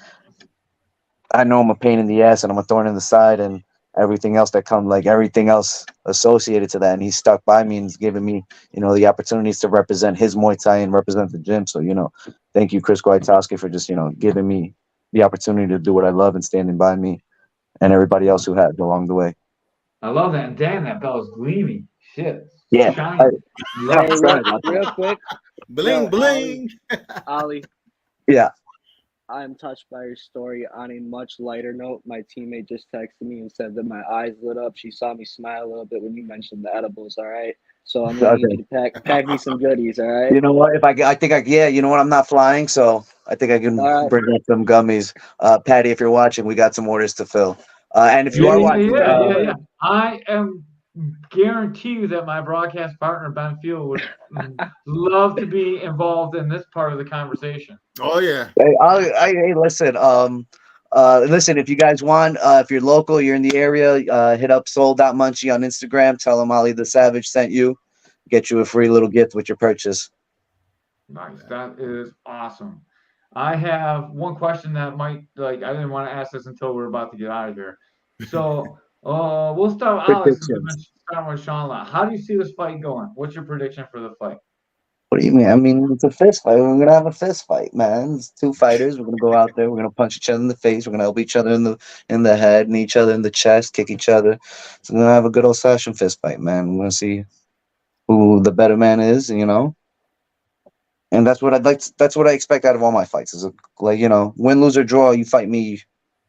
I know I'm a pain in the ass and I'm a thorn in the side and everything else that comes, like everything else associated to that. And he's stuck by me and he's given me, the opportunities to represent his Muay Thai and represent the gym. So, thank you, Chris Kwiatkowski, for just, giving me the opportunity to do what I love and standing by me and everybody else who had along the way. I love that. And damn, that bell is gleaming. Shit. Yeah. Shiny. Love Hey, it. real quick, Bling yo, bling. Ollie, Yeah. I'm touched by your story. On a much lighter note, my teammate just texted me and said that my eyes lit up. She saw me smile a little bit when you mentioned the edibles. All right, so I'm gonna need Okay. you to pack me some goodies. All right. You know what? I think yeah, you know what? I'm not flying, so I think I can All right. bring up some gummies. Patty, if you're watching, we got some orders to fill. And if you Yeah, are yeah, watching, yeah, yeah, yeah. I am guarantee you that my broadcast partner Ben Field would love to be involved in this part of the conversation. Oh yeah. hey, listen. Listen. If you guys want, if you're local, you're in the area, hit up Soul.Munchie on Instagram. Tell them Ollie the Savage sent you. Get you a free little gift with your purchase. Nice. That is awesome. I have one question that might like I didn't want to ask this until we're about to get out of here. So we'll start with Alex since we Predictions. mentioned starting with Sean. How do you see this fight going? What's your prediction for the fight? What do you mean? I mean, it's a fist fight. We're gonna have a fist fight, man. It's two fighters. We're gonna go out there. We're gonna punch each other in the face. We're gonna help each other in the head, and each other in the chest, kick each other. So we're gonna have a good old fashioned fist fight, man. We're gonna see who the better man is, and that's what I'd like. That's what I expect out of all my fights. Is like win, lose or draw. You fight me,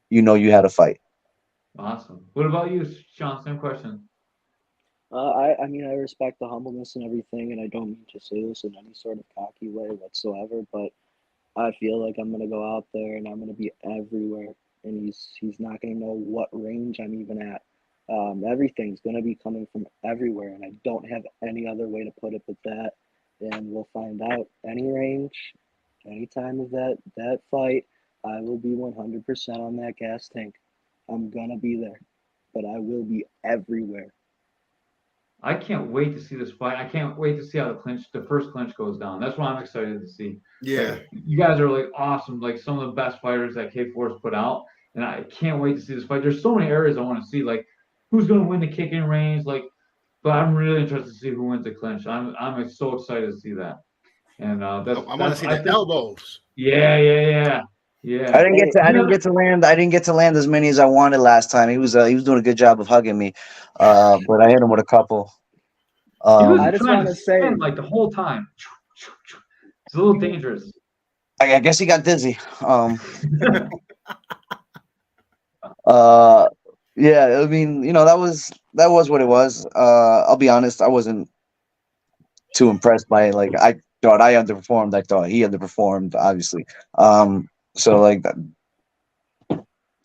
you had a fight. Awesome. What about you, Sean? Same question. I mean, I respect the humbleness and everything, and I don't mean to say this in any sort of cocky way whatsoever, but I feel like I'm gonna go out there and I'm gonna be everywhere, and he's not gonna know what range I'm even at. Everything's gonna be coming from everywhere, and I don't have any other way to put it but that. And we'll find out any range, any time of that fight. I will be 100% on that gas tank. I'm gonna be there, but I will be everywhere. I can't wait to see this fight. I can't wait to see how the first clinch goes down. That's what I'm excited to see. Yeah. Like you guys are like awesome, like some of the best fighters that K4 has put out, and I can't wait to see this fight. There's so many areas I want to see, like who's going to win the kicking range, like. But I'm really interested to see who wins the clinch. I'm so excited to see that, and I want to see I the think elbows. yeah. I didn't get Hey, to. I Any didn't other? get to land. I didn't get to land as many as I wanted last time. He was doing a good job of hugging me, but I hit him with a couple. He was I Um, just trying want to to say, spin like the whole time. It's a little dangerous. I guess he got dizzy. Uh, yeah. I mean, that was what it was. I'll be honest. I wasn't too impressed by it. Like I thought I underperformed. I thought he underperformed. Obviously. So like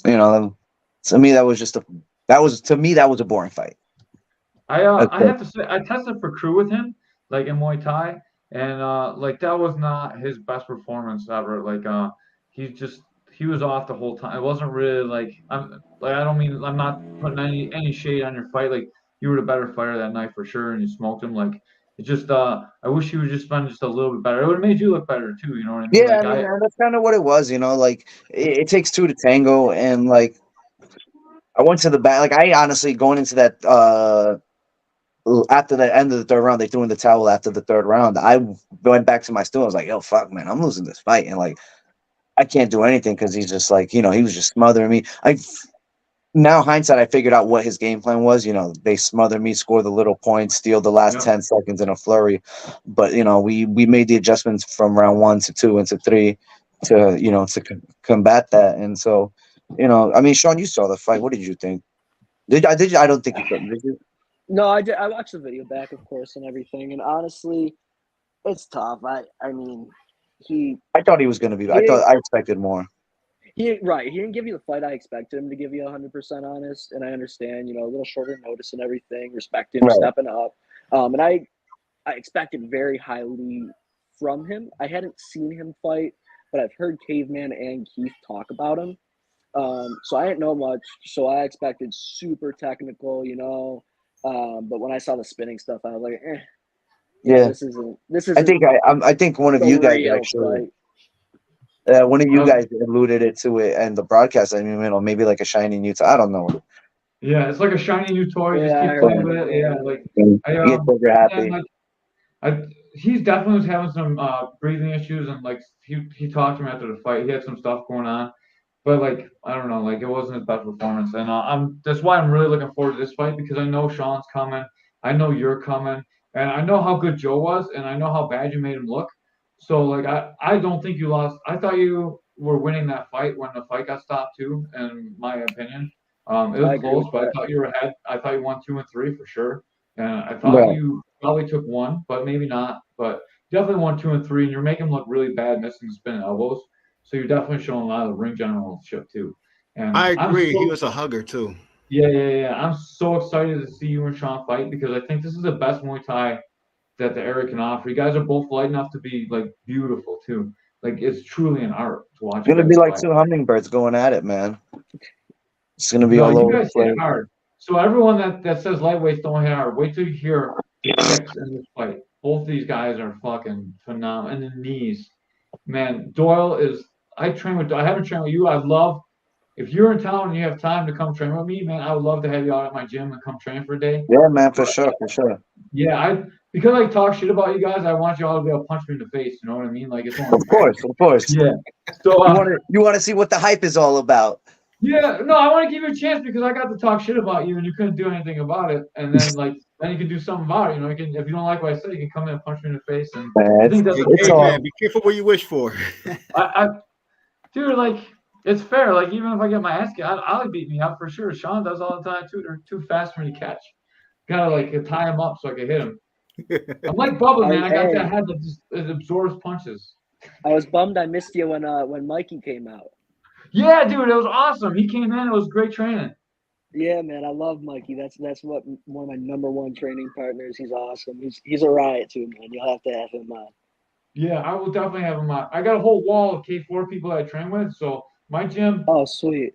you know, to me that was a boring fight. That's I it. have to say I tested for crew with him, like in Muay Thai, and like that was not his best performance ever. Like he was off the whole time. It wasn't really like I don't mean I'm not putting any shade on your fight. Like you were the better fighter that night for sure, and you smoked him. Like it just I wish he would just been just a little bit better. It would have made you look better too. You know what I mean? Yeah, I Like mean that's kind of what it was. Like it takes two to tango, and like I went to the back. Like I honestly going into that after the end of the third round, they threw in the towel after the third round. I went back to my stool. I was like, "Yo, fuck, man, I'm losing this fight," and like I can't do anything because he's just like he was just smothering me. I Now hindsight, I figured out what his game plan was. They smother me, score the little points, steal the last yep. 10 seconds in a flurry. But we made the adjustments from round 1 to 2 and to 3 to combat that. And so, I mean, Sean, you saw the fight. What did you think? Did you? I don't think you could. Did you? no, I did. I watched the video back, of course, and everything. And honestly, it's tough. I mean, he I thought he was going to be. he I didn't thought I expected more. He didn't give you the fight I expected him to give you 100% honest, and I understand, a little shorter notice and everything, respect him Right. stepping up. And I expected very highly from him. I hadn't seen him fight, but I've heard Caveman and Keith talk about him. So I didn't know much, so I expected super technical, but when I saw the spinning stuff, I was like, Yeah. this isn't I think one of the you guys real actually. fight. One of you guys alluded it to it and the broadcast. I mean, maybe like a shiny new. I don't know. Yeah, it's like a shiny new toy. Just Yeah, I keep heard playing that. with it. Yeah, like You I get super happy. man, he's definitely was having some breathing issues, and like he talked to me after the fight. He had some stuff going on, but like I don't know, like it wasn't his best performance, and that's why I'm really looking forward to this fight because I know Sean's coming, I know you're coming, and I know how good Joe was, and I know how bad you made him look. So like I don't think you lost. I thought you were winning that fight when the fight got stopped too, in my opinion. It I was agree close, with but I that. thought you were ahead. I thought you won 2 and 3 for sure. And I thought Right. you probably took one, but maybe not. But definitely won 2 and 3, and you're making him look really bad missing spin elbows. So you're definitely showing a lot of the ring generalship too. And I I'm agree. He so was a hugger too. yeah. I'm so excited to see you and Sean fight because I think this is the best Muay Thai that the area can offer. You guys are both light enough to be like beautiful too. Like it's truly an art to watch It's you gonna guys be like fight. 2 hummingbirds going at it, man. It's gonna be No, all you over the guys hit place. hard. So everyone that says lightweights don't hit hard, wait till you hear the kicks in this fight. Both of these guys are fucking phenomenal. And the knees. Man, Doyle is I haven't trained with you. I'd love if you're in town and you have time to come train with me, man, I would love to have you out at my gym and come train for a day. Yeah, man, for But sure. yeah, because I talk shit about you guys, I want you all to be able to punch me in the face. You know what I mean? Like it's only fair. Of course. Yeah. So You want to see what the hype is all about. yeah, no, I want to give you a chance because I got to talk shit about you and you couldn't do anything about it. And then then you can do something about it. You know, you can if you don't like what I say, you can come in and punch me in the face. And Man, I think that's Hey, it's hey all man, be careful what you wish for. I dude, like it's fair. Like even if I get my ass kicked, I'll beat me up for sure. Sean does all the time too. They're too fast for me to catch. Gotta tie him up so I can hit him. I'm like Bubba, man. I got that head that just it absorbs punches. I was bummed I missed you when Mikey came out. Yeah, dude, it was awesome. He came in. It was great training. Yeah, man, I love Mikey. That's what one of my number one training partners. He's awesome. He's a riot too, man. You'll have to have him on. Yeah, I will definitely have him on. I got a whole wall of K4 people that I train with. So my gym. Oh, sweet.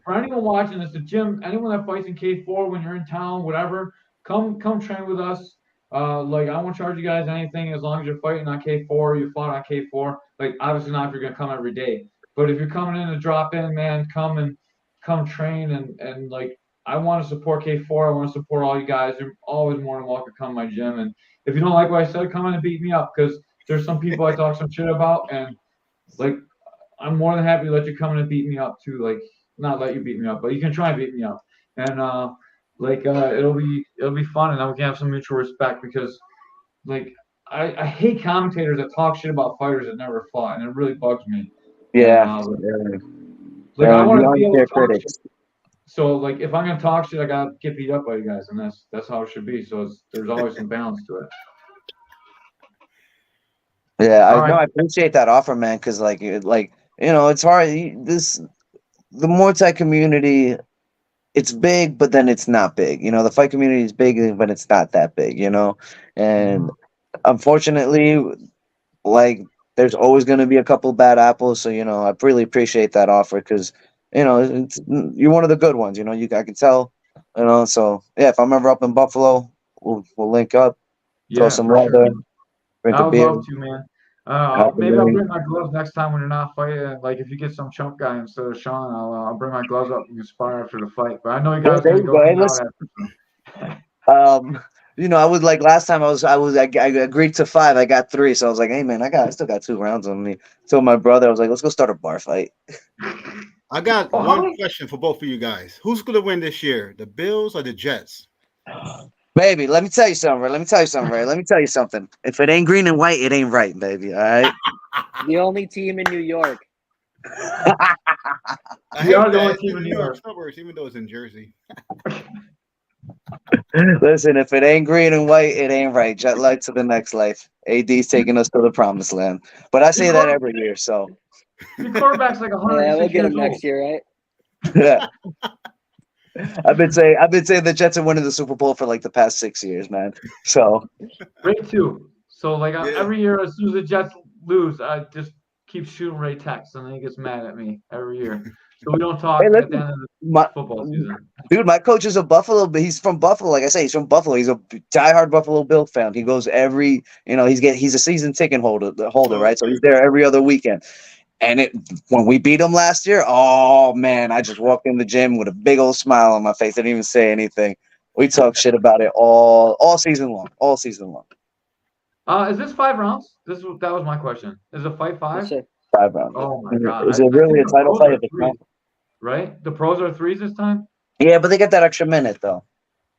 For anyone watching this, the gym, anyone that fights in K4 when you're in town, whatever, come train with us. Like I won't charge you guys anything as long as you're fighting on K4. You fought on K4. Like obviously not if you're gonna come every day, but if you're coming in to drop in, man, come train and like I want to support K4. I want to support all you guys. You're always more than welcome to come to my gym. And if you don't like what I said, come in and beat me up because there's some people I talk some shit about and like I'm more than happy to let you come in and beat me up too. Like not let you beat me up, but you can try and beat me up. And it'll be fun and then we can have some mutual respect because like I hate commentators that talk shit about fighters that never fought and it really bugs me. yeah. Like I want to be able to talk critics. shit. So like if I'm gonna talk shit, I gotta get beat up by you guys, and that's how it should be. So there's always some balance to it. Yeah, I appreciate that offer, man. Because it's hard. The Muay Thai community, it's big, but then it's not big. The fight community is big, but it's not that big. And unfortunately, like there's always going to be a couple bad apples. So I really appreciate that offer because you're one of the good ones. I can tell. So yeah, if I'm ever up in Buffalo, we'll link up, throw some leather, drink a I would beer. love to, man. Maybe I'll bring my gloves next time when you're not fighting. Like if you get some chump guy instead of Sean, I'll bring my gloves up and spar after the fight. But I know you guys There gonna you go go. Hey, hang out listen. after. I was like last time I agreed to 5. I got 3, so I was like, hey man, I still got 2 rounds on me. Told my brother, I was like, let's go start a bar fight. I got one question for both of you guys. Who's gonna win this year, the Bills or the Jets? Baby, let me tell you something, Ray. Let me tell you something. If it ain't green and white, it ain't right, baby. All right. The only team in New York. I hate are the that. only It's team in in New New York York. suburbs, even though it's in Jersey. Listen, if it ain't green and white, it ain't right. Jet light to the next life. AD's taking us to the promised land. But I say that every year, so Your quarterback's like 106 Yeah, we'll get years him old. next year, right? Yeah. I've been saying the Jets have won the Super Bowl for like the past 6 years, man. So Ray too. So like Yeah. every year, as soon as the Jets lose, I just keep shooting Ray texts, and then he gets mad at me every year. So we don't talk hey, at the listen, end of the my football season. dude, my coach is a Buffalo, but he's from Buffalo. Like I say, he's from Buffalo. He's a diehard Buffalo Bill fan. He goes every, he's a season ticket holder, right? So he's there every other weekend. And when we beat them last year, oh man, I just walked in the gym with a big old smile on my face. I didn't even say anything. We talked shit about it all season long. All season long. Is this 5 rounds? That was my question. Is it fight 5? Yes, sir. 5 rounds. Oh my God! Is it I really think a the title pros fight are if it's 3, not? right? The pros are 3s this time. Yeah, but they get that extra minute though.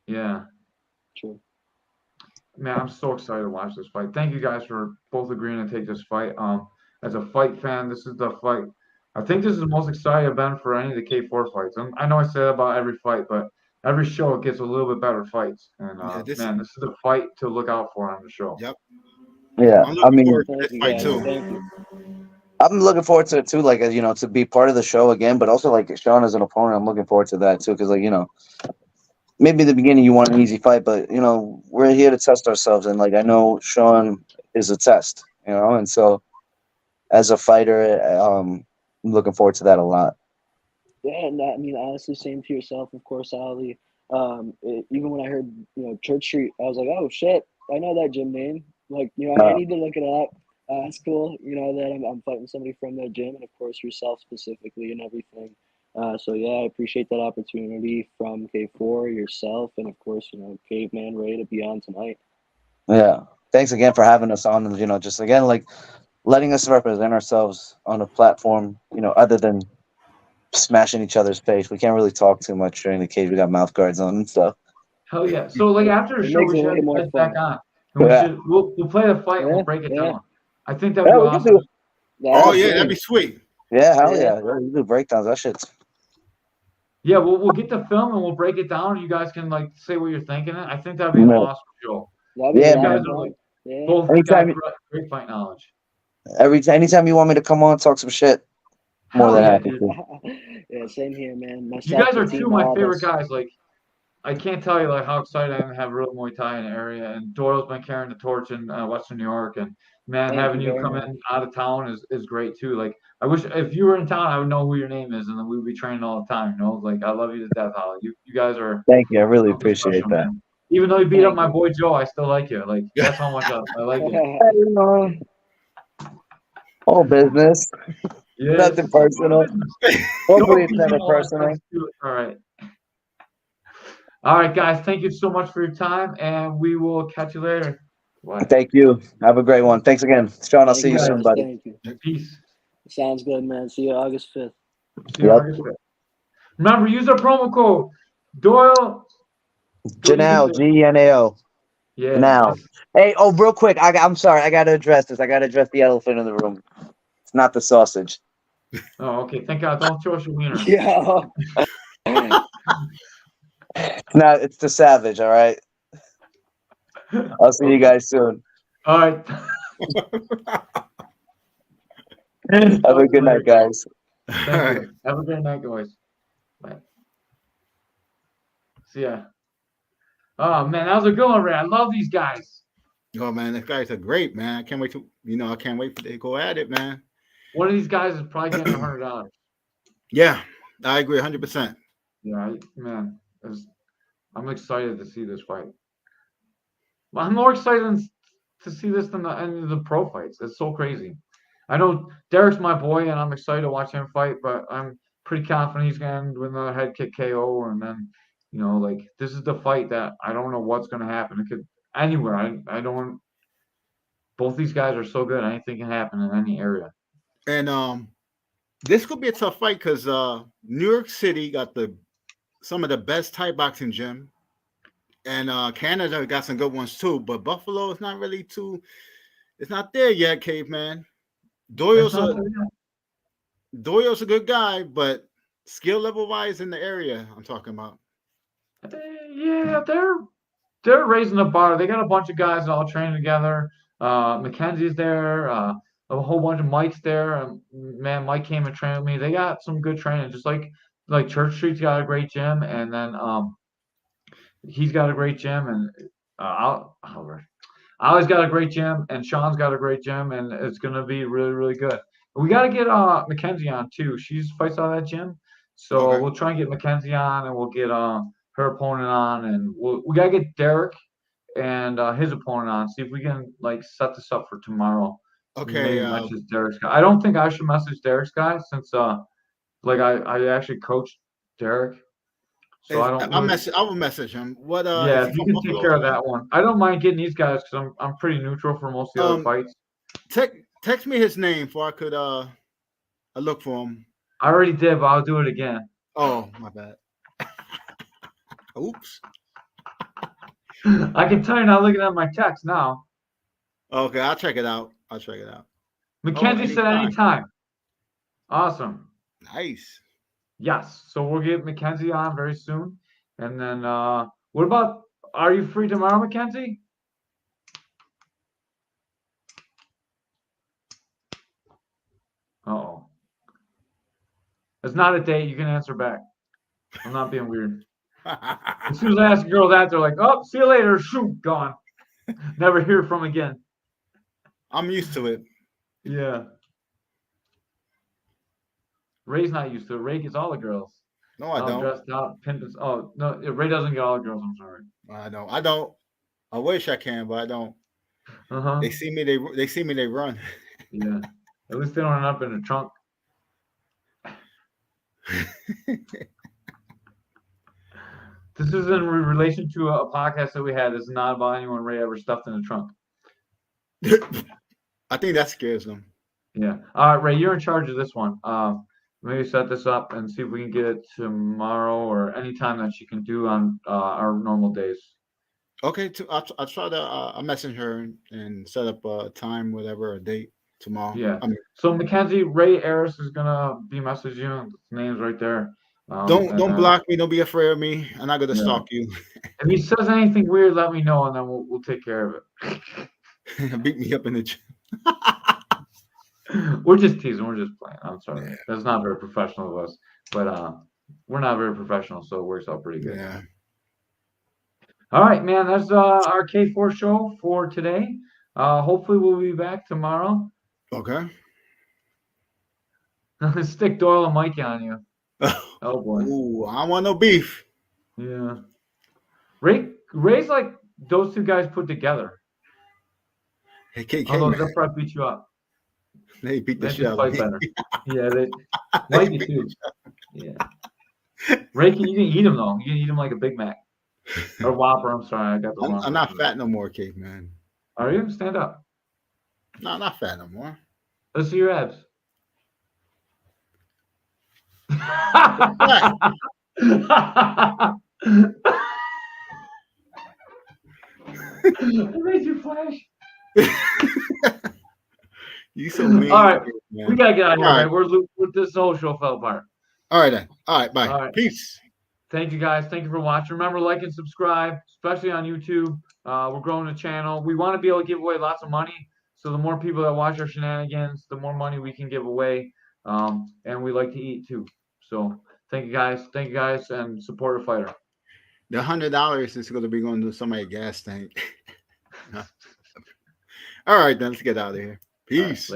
Yeah, True. man, I'm so excited to watch this fight. Thank you guys for both agreeing to take this fight. As a fight fan, this is the fight. I think this is the most excited I've been for any of the K4 fights. I know I say that about every fight, but every show it gets a little bit better fights. And man, this is the fight to look out for on the show. Yep. Yeah, I'm I looking mean, forward to Thank this you, fight guys. too. Thank you. I'm looking forward to it too. Like, to be part of the show again, but also like Sean as an opponent, I'm looking forward to that too. Because maybe in the beginning you want an easy fight, but we're here to test ourselves, and like I know Sean is a test, and so as a fighter, I'm looking forward to that a lot. Yeah, and I mean, honestly, same to yourself, of course, Ali. Even when I heard, Church Street, I was like, oh shit, I know that gym name. Like, I need to look it up. It's cool, that I'm fighting somebody from that gym, and of course yourself specifically and everything. So yeah, I appreciate that opportunity from K4, yourself, and of course, Caveman Ray to be on tonight. Yeah, thanks again for having us on, and just again like letting us represent ourselves on a platform, other than smashing each other's face. We can't really talk too much during the cage. We got mouth guards on and stuff. Hell yeah! So like after the It show, makes we it should way have you more guys back fun. on, and Yeah. we'll play the fight and we'll Yeah, break it yeah. down. I think that'd be Yeah, we can awesome. do. Oh yeah, Absolutely. that'd be sweet. Yeah, hell Yeah. yeah. We do breakdowns. That shit's. Yeah, we'll get the film and we'll break it down. You guys can like say what you're thinking. I think that'd be an Yeah. awesome show. That'd be Yeah, a You lot guys of are fun. like Yeah. both Anytime- got great fight knowledge. Anytime you want me to come on, talk some shit, more Hell than yeah, happy dude. to. Yeah, same here, man. You Myself, guys the are two team, of my all of favorite us. guys. Like I can't tell you like how excited I am to have real Muay Thai in the area. And Doyle's been carrying the torch in Western New York. And man, Thank having you you very come much. in out of town is great too. Like I wish if you were in town, I would know who your name is, and then we would be training all the time. Like I love you to death, Holly. You guys are Thank you. I really something appreciate special, that. man. Even though you beat up Thank my you. boy Joe, I still like you. Like that's how much I like it. All business. Yeah, Nothing it's all personal. business. Hopefully Don't it's be never all that personal. stuff too. All right. All right, guys. Thank you so much for your time, and we will catch you later. Bye. Thank you. Have a great one. Thanks again. Sean, I'll Thank see you guys. soon, buddy. Thank you. Peace. Sounds good, man. See you August 5th. See you Yep. August 5th. Remember, use our promo code Doyle. Janelle, G-E-N-A-O. Yeah. Now. Hey, real quick. I'm sorry. I got to address this. I got to address the elephant in the room. It's not the sausage. Oh, okay. Thank God. Don't show us your wiener. Yeah. It's the savage, all right? I'll see you guys soon. All right. Have a good night, guys. Thank you. Have a good night, guys. Bye. See ya. Oh man, that was a good one, Ray. I love these guys. Oh man, these guys are great, man. I can't wait I can't wait for they to go at it, man. One of these guys is probably getting $100. Yeah, I agree 100%. Yeah, man. I'm excited to see this fight. I'm more excited to see this than the pro fights. It's so crazy. I know Derek's my boy, and I'm excited to watch him fight, but I'm pretty confident he's going to end with another head kick KO. And then, this is the fight that I don't know what's going to happen. It could anywhere. I don't. Both these guys are so good. Anything can happen in any area. And this could be a tough fight because New York City got some of the best Thai boxing gym, and Canada got some good ones too. But Buffalo is not really it's not there yet, Caveman. Doyle's a good guy, but skill level wise in the area I'm talking about. Yeah, they're raising the bar. They got a bunch of guys all training together. Mackenzie's there. a whole bunch of Mike's there. And man, Mike came and trained with me. They got some good training, just like Church Street's got a great gym, and then he's got a great gym, and Ollie's got a great gym, and Sean's got a great gym, and it's gonna be really, really good. We got to get Mackenzie on too. She's fights out of that gym, so Okay. we'll try and get Mackenzie on, and we'll get her opponent on, and we gotta get Derek and his opponent on. See if we can like set this up for tomorrow. Okay. Maybe message Derek's guy. I don't think I should message Derek's guy since like I actually coached Derek, so I don't. I will message him. What Yeah, is he if you from can take Buffalo care of too? that one. I don't mind getting these guys because I'm pretty neutral for most of the other fights. Text me his name so I could I look for him. I already did, but I'll do it again. Oh, my bad. Oops. I can tell you're not looking at my text now. Okay, I'll check it out. Mackenzie said anytime. Awesome. Nice. Yes. So we'll get Mackenzie on very soon. And then what about, are you free tomorrow, Mackenzie? Uh-oh. It's not a date. You can answer back. I'm not being weird. As soon as I ask a girl that, they're like, oh, see you later. Shoot, gone. Never hear from again. I'm used to it. Yeah. Ray's not used to it. Ray gets all the girls. No, I don't. Dressed out, pimped. Oh, no, Ray doesn't get all the girls. I'm sorry. I don't. I wish I can, but I don't. Uh-huh. They see me, they run. Yeah. At least they don't end up in the trunk. This is in relation to a podcast that we had. This is not about anyone Ray ever stuffed in the trunk. I think that scares them. Yeah. All right, Ray, you're in charge of this one. Maybe set this up and see if we can get it tomorrow or anytime that she can do on our normal days. Okay, I'll try to I'll message her and set up a time, whatever, a date tomorrow. Yeah. So Mackenzie, Ray Harris is gonna be messaging you. His name's right there. Don't block me. Don't be afraid of me. I'm not gonna stalk you. If he says anything weird, let me know, and then we'll take care of it. Beat me up in the gym. We're just teasing. We're just playing. I'm sorry. Yeah. That's not very professional of us, but we're not very professional, so it works out pretty good. Yeah. All right, man. That's our K4 show for today. Hopefully, we'll be back tomorrow. Okay. Stick Doyle and Mike on you. Oh boy. Ooh, I don't want no beef. Yeah. Ray's like those two guys put together. Hey, although they'll probably beat you up. They beat the shit out of me. Better. Yeah, they Mikey too. Yeah. Ray, you can eat him though. You can eat him like a Big Mac. Or Whopper, I'm sorry. I got the wrong. I'm not fat no more, caveman. Are you? Stand up. No, I'm not fat no more. Let's see your abs. It made you flash. You so mean. All right, man. We gotta get out of here. Right. We're this whole show fell apart. All right then. All right, bye. All right. Peace. Thank you guys. Thank you for watching. Remember, like and subscribe, especially on YouTube. We're growing the channel. We want to be able to give away lots of money. So the more people that watch our shenanigans, the more money we can give away. And we like to eat too. So thank you guys. Thank you guys, and support a fighter. The $100 is going to be going to somebody's gas tank. All right, then let's get out of here. Peace.